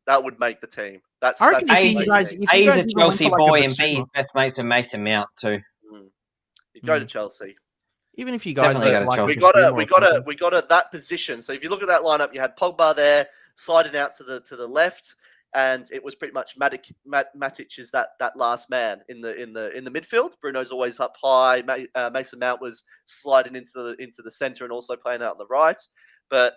that would make the team. I reckon A's a Chelsea boy and B's best mates with Mason Mount too. He'd go to Chelsea. Even if you guys Definitely don't like we got at that position. So if you look at that lineup, you had Pogba there sliding out to the left, and it was pretty much Matic is that last man in the midfield. Bruno's always up high. Mason Mount was sliding into the center and also playing out on the right. But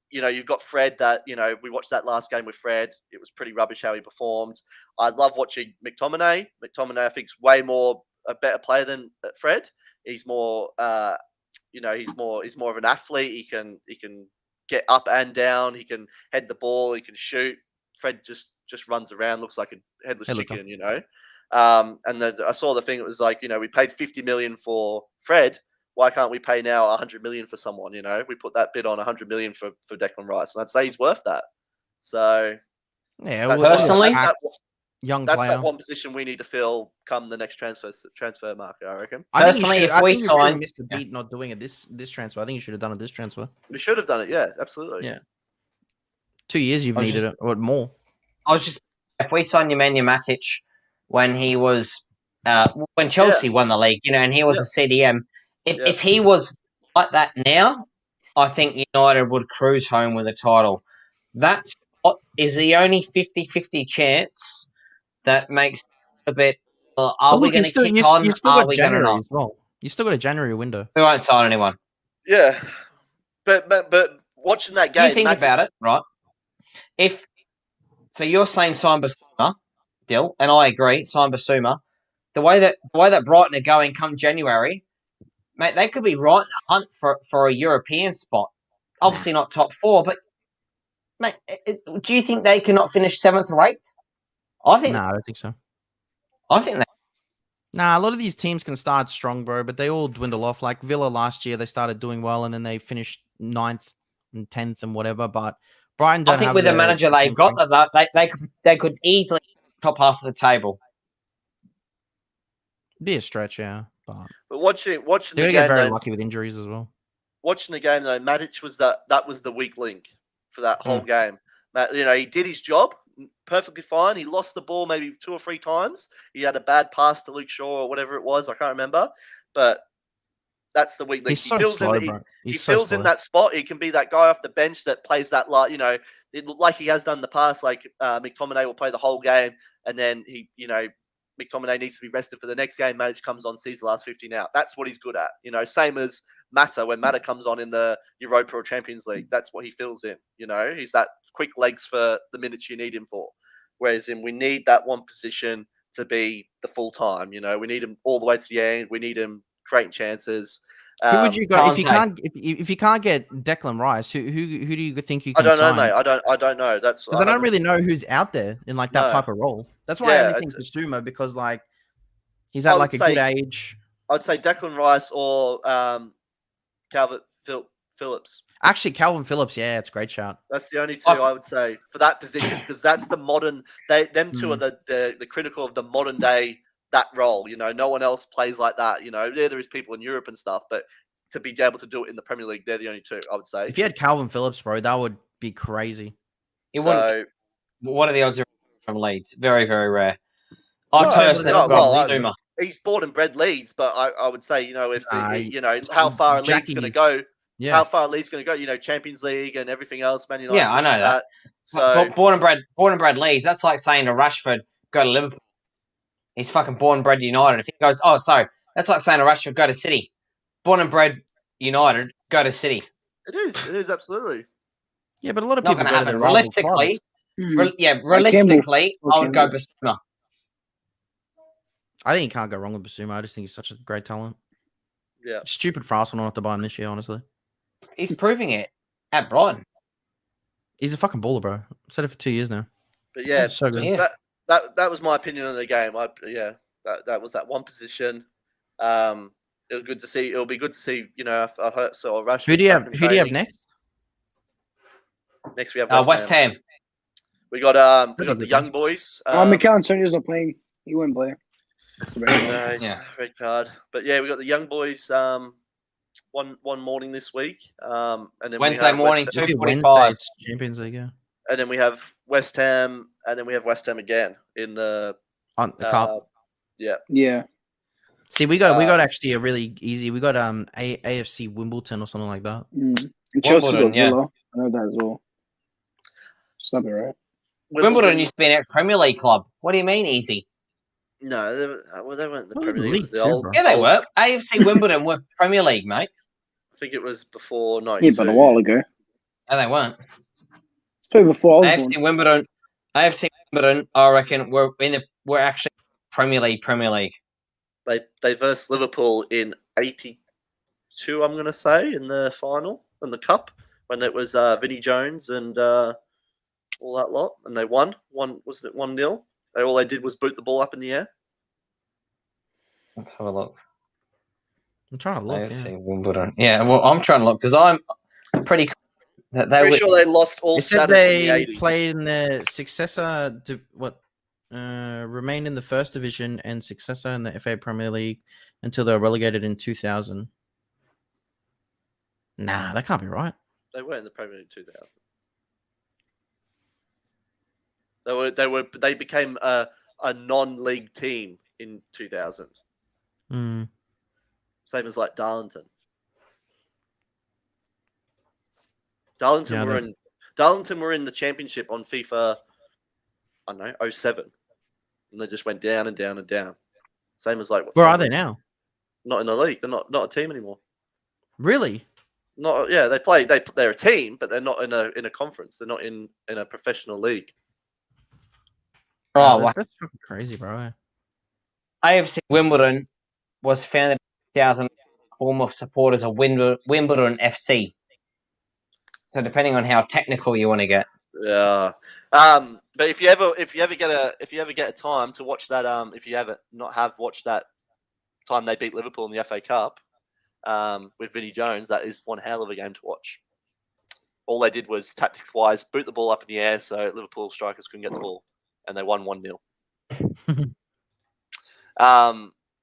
you've got Fred. That we watched that last game with Fred. It was pretty rubbish how he performed. I love watching McTominay. McTominay, I think, is way more a better player than Fred. He's more, he's more of an athlete. He can get up and down. He can head the ball. He can shoot. Fred just runs around, looks like a headless chicken, And then I saw the thing. It was like, we paid 50 million for Fred. Why can't we pay now 100 million for someone? We put that bid on 100 million for Declan Rice, and I'd say he's worth that. So, yeah, personally, that's that one position we need to fill come the next transfer market, I reckon. Personally, if we sign, you missed a beat not doing it this transfer. I think you should have done it this transfer. We should have done it, yeah, absolutely. Yeah. 2 years you've needed it, or more. If we signed Nemanja Matic when he was when Chelsea won the league, and he was a CDM. If he was like that now, I think United would cruise home with a title. That spot is the only 50-50 chance that makes a bit. Are we going to kick on? Are we going to not? Well, you still got a January window. We won't sign anyone. Yeah, but watching that game, you think about it, right? So you're saying sign Basuma, Dill, and I agree, sign Basuma. The way that Brighton are going come January, mate, they could be right in the hunt for a European spot. Obviously not top 4, but mate, do you think they cannot finish 7th or 8th? I don't think so. I think that. Nah, a lot of these teams can start strong, bro, but they all dwindle off. Like Villa last year, they started doing well, and then they finished 9th and 10th and whatever. But Brighton don't. I think with the manager they've got, they could easily top half of the table. Be a stretch, yeah. But watching they're gonna get very lucky with injuries as well. Watching the game though, Matic was that was the weak link for that whole game. He did his job perfectly fine. He lost the ball maybe 2 or 3 times. He had a bad pass to Luke Shaw or whatever it was. I can't remember, but That's the weak link. He's so slow, bro. He He's so fills in slow. that spot. He can be that guy off the bench that plays that, like he has done in the past. Like McTominay will play the whole game, and then McTominay needs to be rested for the next game. Matic comes on, sees the last 15 out. That's what he's good at. Same as Mata when Mata comes on in the Europa or Champions League. That's what he fills in. He's that quick legs for the minutes you need him for. Whereas we need that one position to be the full time. We need him all the way to the end. We need him creating chances. Who would you go if you can't get Declan Rice? Who do you think you can sign? I don't know, mate. I don't know. I don't really know who's out there in like that type of role. That's why I only think Bissouma, because like he's at like a good age. I'd say Declan Rice or Calvin Phillips. Actually, Calvin Phillips, yeah, it's a great shout. That's the only two I would say for that position, because that's the modern. Them two are the critical of the modern day that role. No one else plays like that. There is people in Europe and stuff, but to be able to do it in the Premier League, they're the only two I would say. If you had Calvin Phillips, bro, that would be crazy. What are the odds from Leeds? Very, very rare. I personally Bissouma. He's born and bred Leeds, but I would say, how far Leeds going to go. Yeah. How far Leeds going to go? Champions League and everything else. Man United. Yeah, I know that. So born and bred Leeds. That's like saying to Rashford, go to Liverpool. He's fucking born and bred United. If he goes, that's like saying to Rashford, go to City. Born and bred United, go to City. It is absolutely. Yeah, but a lot of people not going to happen. Realistically, I would go Bissouma. I think you can't go wrong with Bissouma. I just think he's such a great talent. Yeah. Stupid for Arsenal not to buy him this year, honestly. He's proving it at Brighton. He's a fucking baller, bro. I've said it for 2 years now. But yeah, so that was my opinion on the game. That was that one position. It'll be good to see. It'll be good to see. I heard so Rashford. Who do you have next? Next we have West Ham. We got the young boys. Mikel Antonio's not playing. He won't play. Red card. But yeah, we got the young boys. One morning this week. And then Wednesday morning, 2:45. Champions League. Yeah. And then we have West Ham, and then we have West Ham again in the cup. Yeah. Yeah. See, we got actually a really easy. We got AFC Wimbledon or something like that. And Chelsea got Villa. I know that as well. Stop it, right? Wimbledon used to be an ex-Premier League club. What do you mean easy? No, they weren't in the Premier League. Yeah, they were. AFC Wimbledon were Premier League, mate. I think it was before 92. Yeah, but a while ago. No, they weren't. It's probably before I was AFC Wimbledon, I reckon, we're actually Premier League. They versed Liverpool in 82, I'm going to say, in the final, in the cup, when it was Vinnie Jones and all that lot, and they won. Wasn't it 1-0? All they did was boot the ball up in the air. Let's have a look. I'm trying to look. AFC Wimbledon. Yeah, well, I'm trying to look because I'm pretty sure they lost all status in the 80s. Played in the successor remained in the first division and successor in the FA Premier League until they were relegated in 2000. Nah, that can't be right. They were in the Premier League in 2000. They became a non-league team in 2000. Same as like Darlington. Darlington were in the championship on FIFA, I don't know, 07. And they just went down and down and down. Same as like where are they now? Not in the league. They're not a team anymore. Really? Not yeah, they're a team, but they're not in a conference. They're not in a professional league. Oh, that's fucking crazy, bro. AFC Wimbledon was founded in 2000. Former supporters of Wimbledon FC. So depending on how technical you want to get. Yeah. But if you ever get a time to watch that, if you have watched that time they beat Liverpool in the FA Cup, with Vinnie Jones, that is one hell of a game to watch. All they did was tactics wise boot the ball up in the air so Liverpool strikers couldn't get the ball, and they won 1-0.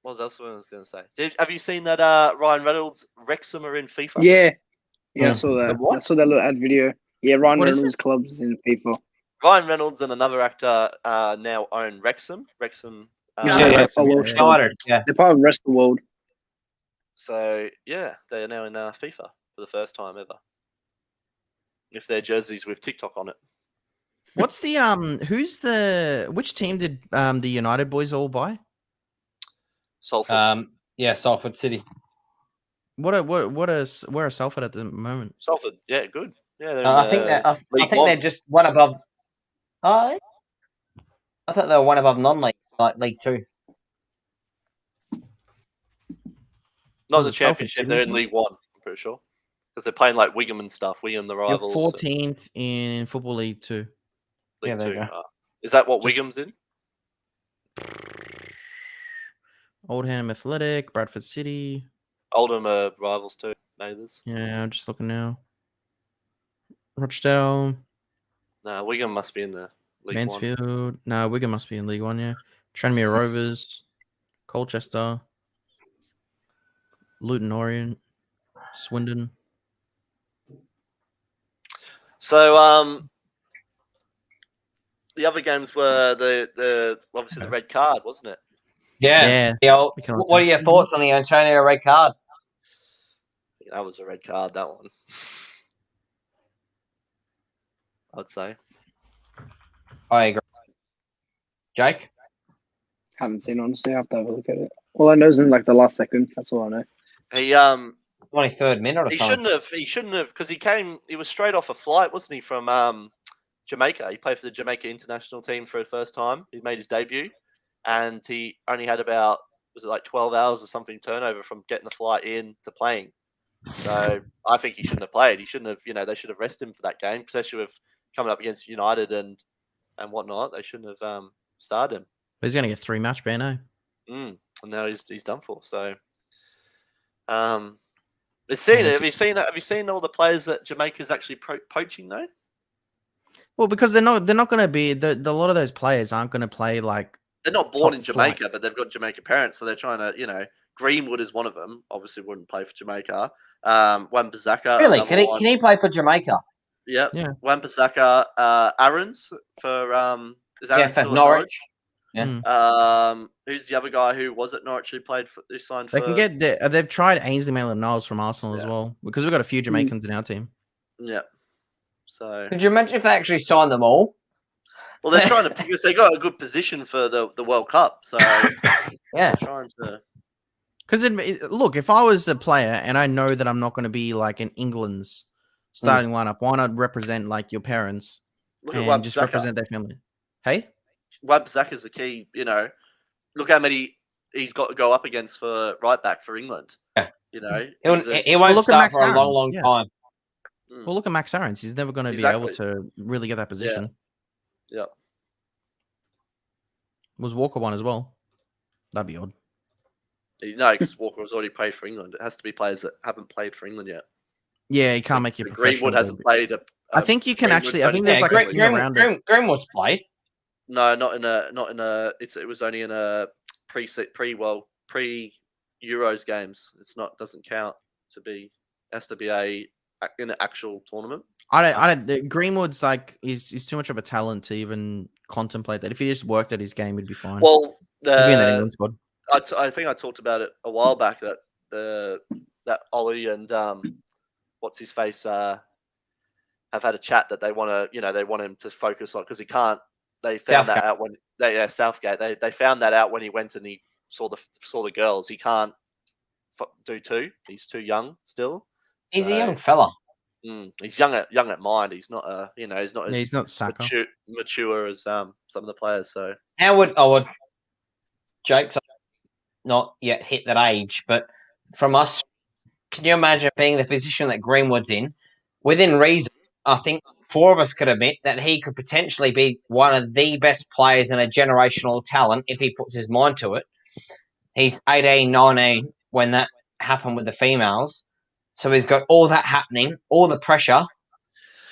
What else was I going to say? Have you seen that Ryan Reynolds Wrexham are in FIFA? Yeah, I saw that. I saw that little ad video. Yeah, Ryan Reynolds clubs in FIFA. Ryan Reynolds and another actor now own Wrexham. Schneider. Yeah. They're part of the rest of the world. So yeah, they are now in FIFA for the first time ever. If their jerseys with TikTok on it. What's the which team did the United boys all buy? Salford. Yeah, Salford City. Where are Salford at the moment? Salford, yeah, good. Yeah, I think they're just one above. I thought they were one above non-league, like League 2. Not Was the it Salford championship. City? They're in League 1. I'm pretty sure because they're playing like Wigan and stuff. Wigan, the You're rivals. 14th in Football League 2. League there 2. you go. Is that what Just- Wigan's in? Oldham Athletic, Bradford City. Oldham are rivals too, neighbours. Yeah, I'm just looking now. Rochdale, No, Wigan must be in the League 1. Mansfield. No, Wigan must be in League 1, yeah. Tranmere Rovers, Colchester, Luton Orient, Swindon. So the other games were the obviously the red card, wasn't it? Yeah. Yeah. What are your thoughts on the Antonio red card? That was a red card, that one. I'd say. I agree. Jake? Haven't seen, honestly. I have to have a look at it. All I know is in like the last second. That's all I know. He 23rd minute or something. He shouldn't have because he was straight off a flight, wasn't he, from Jamaica. He played for the Jamaica international team for the first time. He made his debut and he only had about, was it like 12 hours or something turnover from getting the flight in to playing. So I think he shouldn't have played. He shouldn't have, they should have rested him for that game, especially with coming up against United and whatnot. They shouldn't have started him. He's going to get 3 match ban, eh? And now he's done for. So, have you seen all the players that Jamaica's actually poaching though? Well, because they're not going to be a lot of those players aren't going to play like they're not born in top Jamaica, flight. but they've got Jamaican parents, so they're trying to, Greenwood is one of them. Obviously, wouldn't play for Jamaica. Wan-Bissaka. Really? Can he play for Jamaica? Yep. Yeah. Wan-Bissaka. Aarons for is Aarons for still at Norwich. Yeah. Who's the other guy who was at Norwich who played for? Who signed for? They can get. They've tried Ainsley Maitland-Niles from Arsenal as well because we've got a few Jamaicans in our team. Yeah. So. Could you imagine if they actually signed them all? Well, they're trying to because they got a good position for the World Cup. So yeah, trying to. Because look, if I was a player and I know that I'm not going to be like in England's starting lineup, why not represent like your parents and just represent their family? Hey, Wan-Bissaka's the key. Look how many he's got to go up against for right back for England. Yeah. He won't start for a long time. Well, look at Max Aarons. He's never going to be able to really get that position. Yeah. Was Walker one as well? That'd be odd. No, because Walker has already played for England. It has to be players that haven't played for England yet. Yeah, you can't make your Greenwood hasn't played. I think you can actually. I think there's like a thing around it. Greenwood's played. No, not in a. It was only in a pre Euros games. It's not doesn't count to be. Has to be in an actual tournament. I don't. Greenwood's like he's too much of a talent to even contemplate that. If he just worked at his game, he'd be fine. Well, he'd be in that England squad. I think I talked about it a while back that that Ollie and what's his face have had a chat that they want to they want him to focus on because he can't. They found that out when Southgate. They found that out when he went and he saw the girls. He can't do two. He's too young still. He's a young fella. He's young at mind. He's not he's not he's not mature as some of the players. So how would Jake's not yet hit that age, but from us, can you imagine being the position that Greenwood's in? Within reason, I think 4 of us could admit that he could potentially be one of the best players and a generational talent if he puts his mind to it. He's 18, 19 when that happened with the females. So he's got all that happening, all the pressure.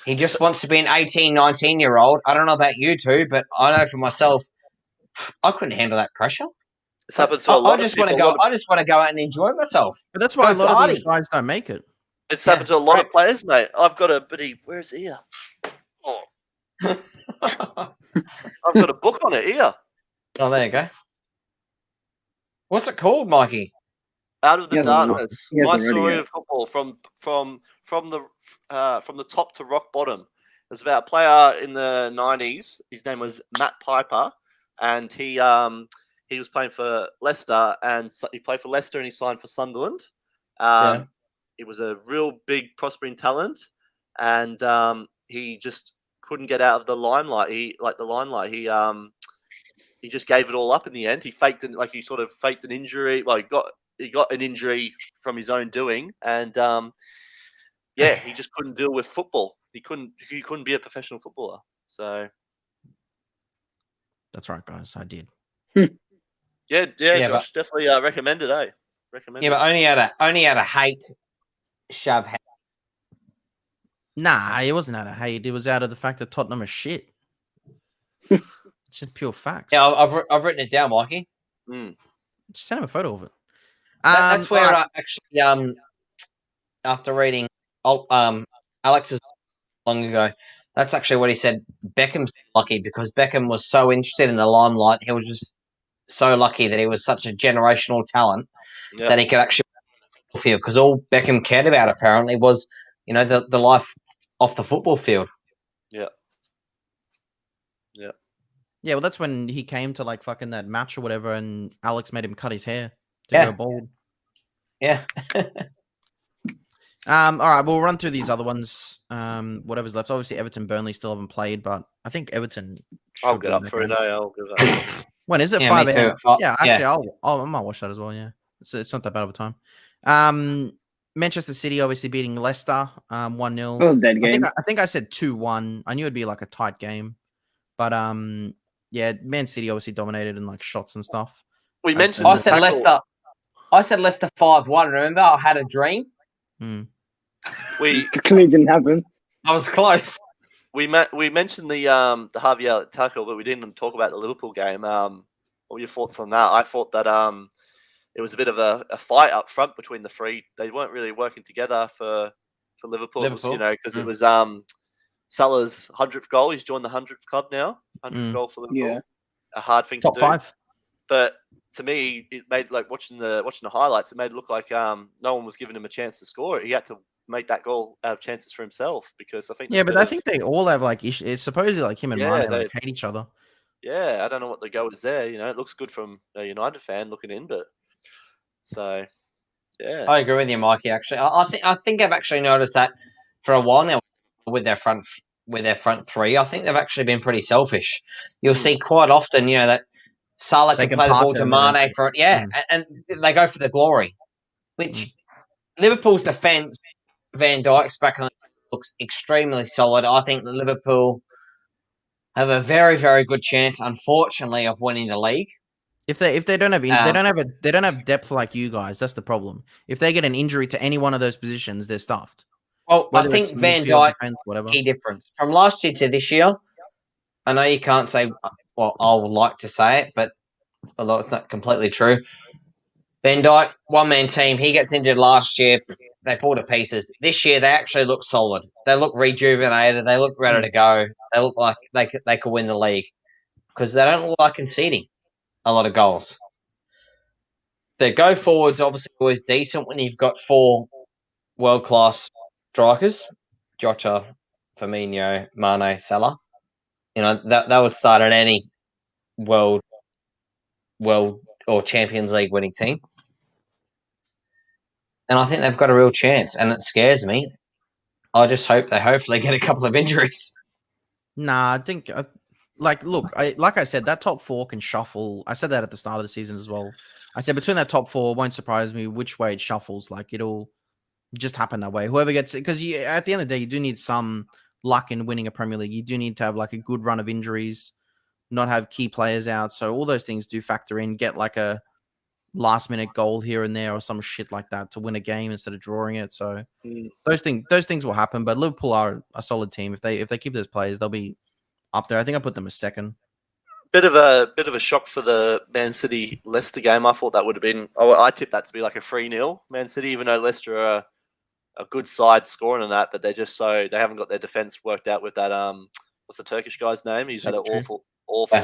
He just wants to be an 18, 19-year-old. I don't know about you two, but I know for myself, I couldn't handle that pressure. It's happened to a lot of people. I just want to go out and enjoy myself. But that's why a lot of these guys don't make it. It's happened to a lot of players, mate. I've got a buddy. Where's Ear? Oh. I've got a book on it here. Oh, there you go. What's it called, Mikey? Out of the He hasn't- darkness, he my hasn't read it story yet. of football from the top to rock bottom. There's about a player in the '90s. His name was Matt Piper, and he was playing for Leicester, and he played for Leicester, and he signed for Sunderland. He was a real big prospering talent, and he just couldn't get out of the limelight. He just gave it all up in the end. He faked he sort of faked an injury. Well, he got an injury from his own doing, and he just couldn't deal with football. He couldn't be a professional footballer. So That's right, guys. I did. yeah, Josh, definitely recommend it. Recommend. Yeah, but only had a hate shove. Nah, it wasn't out of hate. It was out of the fact that Tottenham are shit. It's just pure facts. Yeah, I've written it down, Mikey. Just send him a photo of it. That's where I actually after reading Alex's long ago, that's actually what he said. Beckham's lucky because Beckham was so interested in the limelight. He was just so lucky that he was such a generational talent that he could actually field, because all Beckham cared about apparently was, the life off the football field. Yeah, well, that's when he came to like fucking that match or whatever, and Alex made him cut his hair to go bald. Yeah. All right, we'll run through these other ones. Whatever's left. Obviously, Everton, Burnley still haven't played, but I think Everton. I'll get up for it. I'll give that. When is it? Yeah, 5 me a.m. too. Yeah, actually, I might watch that as well. Yeah, it's not that bad of a time. Manchester City obviously beating Leicester 1-0. That was a dead game. I think I said 2-1. I knew it'd be like a tight game, but yeah, Man City obviously dominated in like shots and stuff. We mentioned. I said Leicester 5-1. Remember, I had a dream. It clearly didn't happen. I was close. We mentioned the Javier tackle, but we didn't talk about the Liverpool game. What were your thoughts on that? I thought that it was a bit of a fight up front between the three. They weren't really working together for Liverpool. Because it was Salah's 100th goal. He's joined the 100th club now. 100th goal for Liverpool. Yeah. A hard thing Top to do. 5. But to me, it made like watching the highlights. It made it look like no one was giving him a chance to score. He had to make that goal out of chances for himself, because I think. Yeah, but I think they all have like issues. It's supposedly like him and Mane like hate each other. Yeah, I don't know what the go is there. It looks good from a United fan looking in, but so yeah. I agree with you, Mikey. Actually, I think I've actually noticed that for a while now with their front three. I think they've actually been pretty selfish. You'll see quite often, that Salah can play the ball to Mane for it, and they go for the glory, which Liverpool's defence, Van Dijk's back looks extremely solid. I think that Liverpool have a very, very good chance, unfortunately, of winning the league. If they don't have they don't have depth like you guys, that's the problem. If they get an injury to any one of those positions, they're stuffed. Well, I think Van Dijk, whatever. Key difference from last year to this year. I know you can't say, well, I would like to say it, but although it's not completely true, Van Dijk, one-man team, he gets injured last year, they fall to pieces. This year, they actually look solid. They look rejuvenated. They look ready to go. They look like they could win the league, because they don't look like conceding a lot of goals. Their go-forward's obviously always decent when you've got 4 world-class strikers, Jota, Firmino, Mane, Salah. That would start at any world or Champions League winning team. And I think they've got a real chance, and it scares me. I just hope they hopefully get a couple of injuries. Nah, I think look, like I said, that top 4 can shuffle. I said that at the start of the season as well. I said between that top 4, it won't surprise me which way it shuffles. Like it'll just happen that way. Whoever gets it, because at the end of the day, you do need some luck in winning a Premier League. You do need to have like a good run of injuries, not have key players out. So all those things do factor in. Get like a last minute goal here and there or some shit like that to win a game instead of drawing it. So those things will happen. But Liverpool are a solid team. If they keep those players, they'll be up there. I think I put them as second. Bit of a shock for the Man City Leicester game. I thought that would have been. I tipped that to be like a 3-0 Man City, even though Leicester are a good side scoring on that, but they're just they haven't got their defense worked out with that. What's the Turkish guy's name? He's had an awful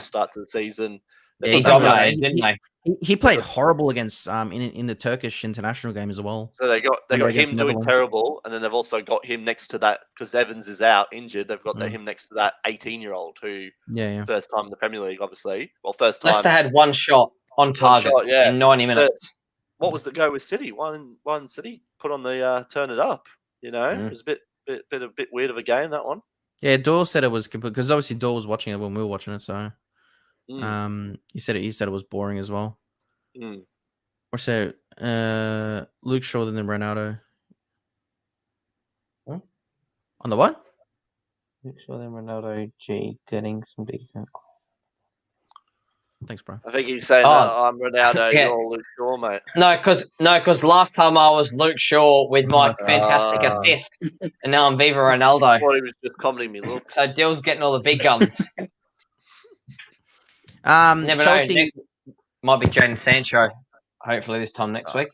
start to the season. They've He got that dominated, guy. didn't they? He played horrible against in the Turkish international game as well. So they got against him doing Netherlands. terrible, and then they've also got him next to that because Evans is out injured. They've got him next to that 18-year-old who first time in the Premier League, obviously. Well, first time. Leicester had one shot on target in 90 minutes. What was the go with City? One City put on the turn it up. You know, it was a bit weird of a game, that one. Yeah, Doyle said it was because obviously Doyle was watching it when we were watching it, so he said it was boring as well. Or so Luke Shaw than Ronaldo. Huh? On the what? Luke Shaw than Ronaldo. G getting some decent. Thanks, bro. I think he's saying I'm Ronaldo, you're Luke Shaw, mate. No, because last time I was Luke Shaw with my fantastic assist, and now I'm Viva Ronaldo. I thought he was just commenting me looks. So Dill's getting all the big guns. Never Chelsea know. Next might be Jadon Sancho. Hopefully this time next week.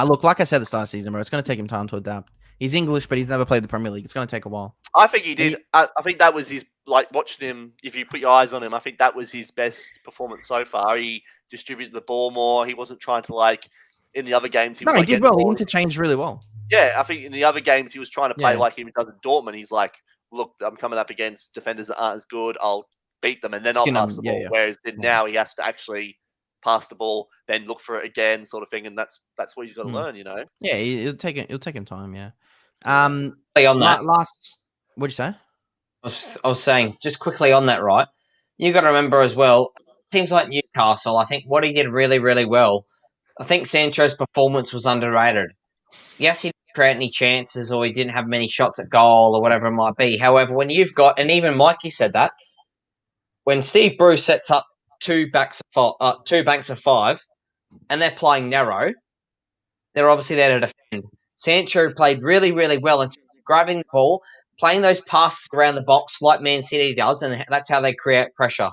Look, like I said at the start of the season, bro, it's going to take him time to adapt. He's English, but he's never played the Premier League. It's going to take a while. I think he did. I think that was his, like, watching him, if you put your eyes on him, I think that was his best performance so far. He distributed the ball more. He wasn't trying to, like, in the other games. He did well. He interchanged really well. Yeah, I think in the other games he was trying to play like he does at Dortmund. He's like, look, I'm coming up against defenders that aren't as good. I'll beat them, and then I'll pass the ball. Yeah. Whereas now he has to actually pass the ball, then look for it again, sort of thing, and that's what he's got to learn, you know. Yeah, it'll take him time. Yeah. On that, what'd you say? I was saying just quickly on that, right? You got to remember as well. Teams like Newcastle, I think what he did really, really well. I think Sancho's performance was underrated. Yes, he didn't create any chances, or he didn't have many shots at goal, or whatever it might be. However, when you've got, and even Mikey said that, when Steve Bruce sets up two banks of five, and they're playing narrow, they're obviously there to defend. Sancho played really, really well in grabbing the ball, playing those passes around the box like Man City does, and that's how they create pressure.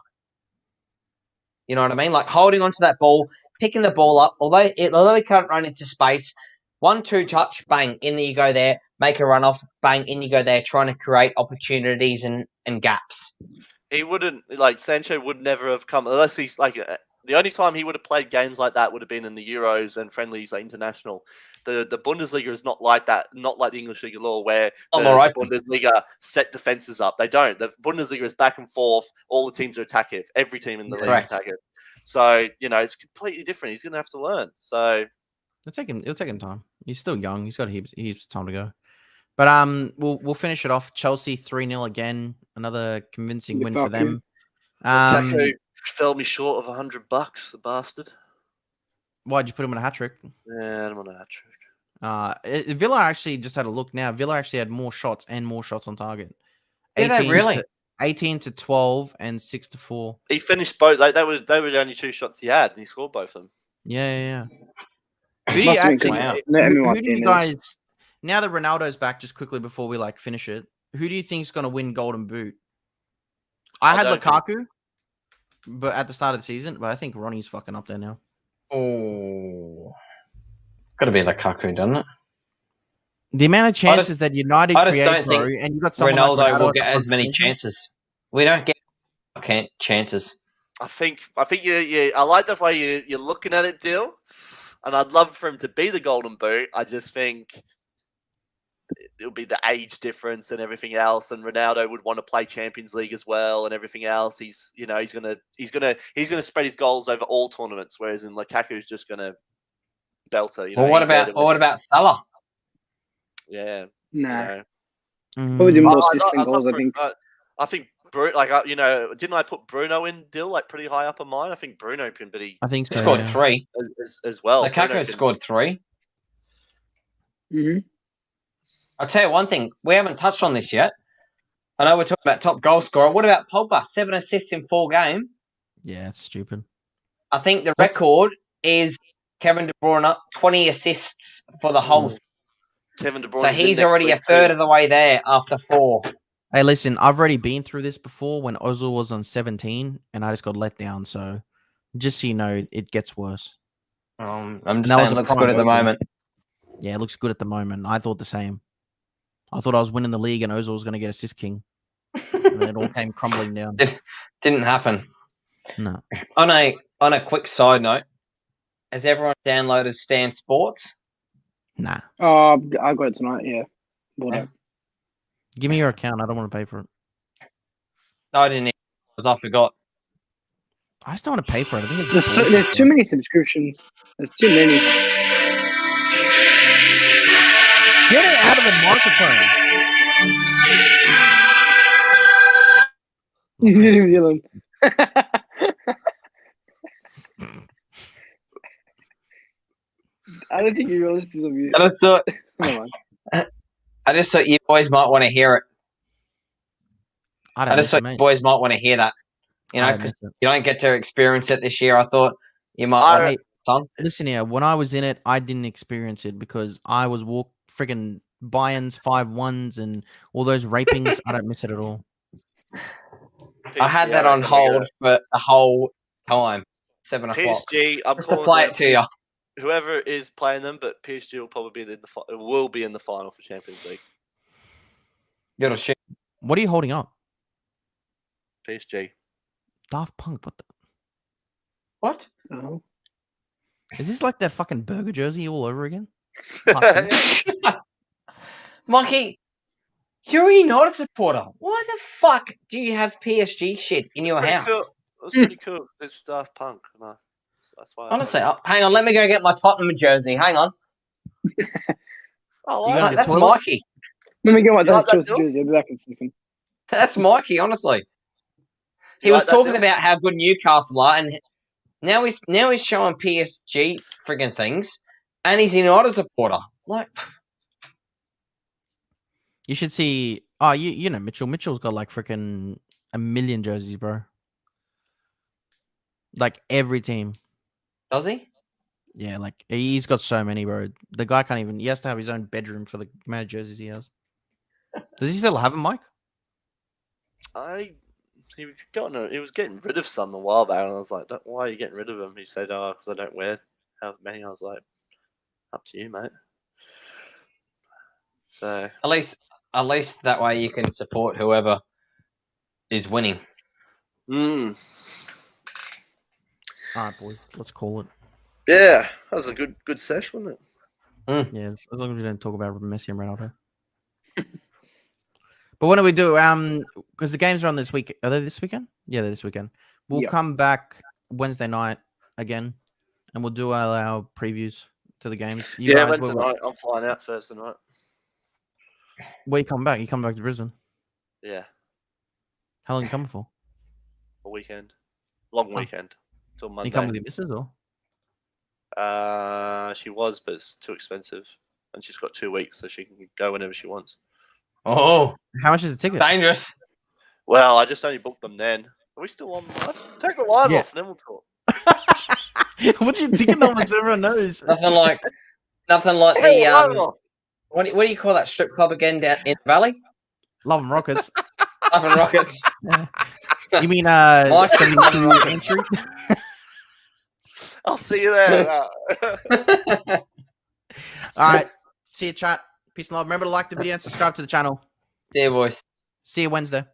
You know what I mean? Like holding onto that ball, picking the ball up, although he can't run into space, 1-2 touch, bang, in there you go there, make a run off, bang, in you go there, trying to create opportunities and gaps. He wouldn't, like, Sancho would never have come, unless he's, like, the only time he would have played games like that would have been in the Euros and friendlies, like international. The Bundesliga is not like that, not like the English League law where the Bundesliga set defenses up. They don't. The Bundesliga is back and forth. All the teams are attacking. Every team in the league is attacking. So, you know, it's completely different. He's going to have to learn. So it'll take him time. He's still young. He's got heaps of time to go. But we'll finish it off. Chelsea 3-0 again. Another convincing win for them. Lukaku fell me short of $100, the bastard. Why'd you put him on a hat trick? Yeah, I'm on a hat trick. Villa actually just had a look now. Villa actually had more shots on target. Did they really? 18-12 and 6-4. He finished both. Like, they were the only two shots he had, and he scored both of them. Yeah. Who do you guys? Now that Ronaldo's back, just quickly before we finish it, who do you think is going to win Golden Boot? I had Lukaku, but at the start of the season, but I think Ronnie's fucking up there now. Oh, got to be Lukaku, doesn't it? The amount of chances that United I just don't think and you got Ronaldo like will get as many chances. We don't get chances. I think you. I like the way you're looking at it, Dill, and I'd love for him to be the Golden Boot. I just think it'll be the age difference and everything else, and Ronaldo would want to play Champions League as well and everything else. He's gonna spread his goals over all tournaments, whereas in Lukaku's just gonna belter. You know, what about Salah? Yeah, nah. Probably do more assists than goals. I think didn't I put Bruno in Dill pretty high up on mine? I think Bruno can be. I think so, scored 3 as well. Lukaku scored 3. Mm-hmm. I'll tell you one thing. We haven't touched on this yet. I know we're talking about top goal scorer. What about Pogba? 7 assists in 4 games. Yeah, it's stupid. I think the record is Kevin De Bruyne, 20 assists for the whole season. Kevin De Bruyne. So he's already a third of the way there after 4. Hey, listen, I've already been through this before when Ozil was on 17 and I just got let down. So just so you know, it gets worse. I'm just saying it looks good at the moment. Yeah, it looks good at the moment. I thought the same. I thought I was winning the league and Ozil was going to get assist king. And it all came crumbling down. Didn't happen. No. On On a quick side note, has everyone downloaded Stan Sports? Nah. I got it tonight. Yeah, bought Yeah. it. Give me your account. I don't want to pay for it. No, I didn't because I forgot. I just don't want to pay for it. I think it's There's too many subscriptions. There's too many. Get it out of the microphone. New Zealand. I don't think you realize this is on mute. I just thought, Never mind. I just thought you boys might want to hear it. I I don't just miss it, thought you mate. boys might want to hear that. You know, I don't because miss it. you don't get to experience it this year. I thought you might I- want Mate, son. listen here. When I was in it, I didn't experience it because I was freaking buy-ins, 5-1s, and all those rapings. I don't miss it at all. I had PSG, that I on reckon we're hold for the whole time. 7 o'clock. PSG, I'm Just to calling play them- it to you. Whoever is playing them, but PSG will probably be in the final for Champions League. You're the shit. What are you holding up? PSG. Daft Punk. What the? What? Oh. Is this like that fucking burger jersey all over again? Mikey, you're a United supporter. Why the fuck do you have PSG shit in your Pretty house? cool. It was pretty cool. It's Daft Punk. No, that's why. Honestly, hang on. Let me go get my Tottenham jersey. Hang on. Oh, You I got like the That's toilet? Mikey. Let me get my You like that Chelsea deal? jersey. I'll be back in a second. That's Mikey. Honestly, he You was like that talking deal? about how good Newcastle are, and now he's showing PSG friggin' things, and he's a United supporter. Like, You should see. Oh, you know Mitchell. Mitchell's got like freaking 1 million jerseys, bro. Like every team. does he? Yeah, like he's got so many, bro. The guy can't even. He has to have his own bedroom for the amount of jerseys he has. Does he still have them, Mike? He was getting rid of some a while back, and I was like, "Why are you getting rid of them?" He said, "Oh, because I don't wear how many." I was like, "Up to you, mate." So At least that way you can support whoever is winning. Mm. All right, boys. Let's call it. Yeah, that was a good sesh, wasn't it? Yeah, as long as we don't talk about Messi and Ronaldo. But when do we do? Because the games are on this week. Are they this weekend? Yeah, they're this weekend. We'll Yep. come back Wednesday night again, and we'll do our previews to the games. You guys, Wednesday night. I'm flying out Thursday night. where you come back? You come back to Brisbane. Yeah, How long you coming for? a weekend, long Oh. weekend till Monday. You come with your missus or? She was, but it's too expensive, and she's got 2 weeks, so she can go whenever she wants. Oh, How much is the ticket? dangerous. Well, I just only booked them then. Are we still on live? Take the live Yeah. off, and then we'll talk. What's your ticket number so everyone knows? Nothing like Hey, live the off. what do you call that strip club again down in the valley? Love and Rockets. Love and Rockets. You mean Mike's 72 Rockets. entry? I'll see you there. All right. See you, chat. Peace and love. Remember to like the video and subscribe to the channel. See you, boys. See you Wednesday.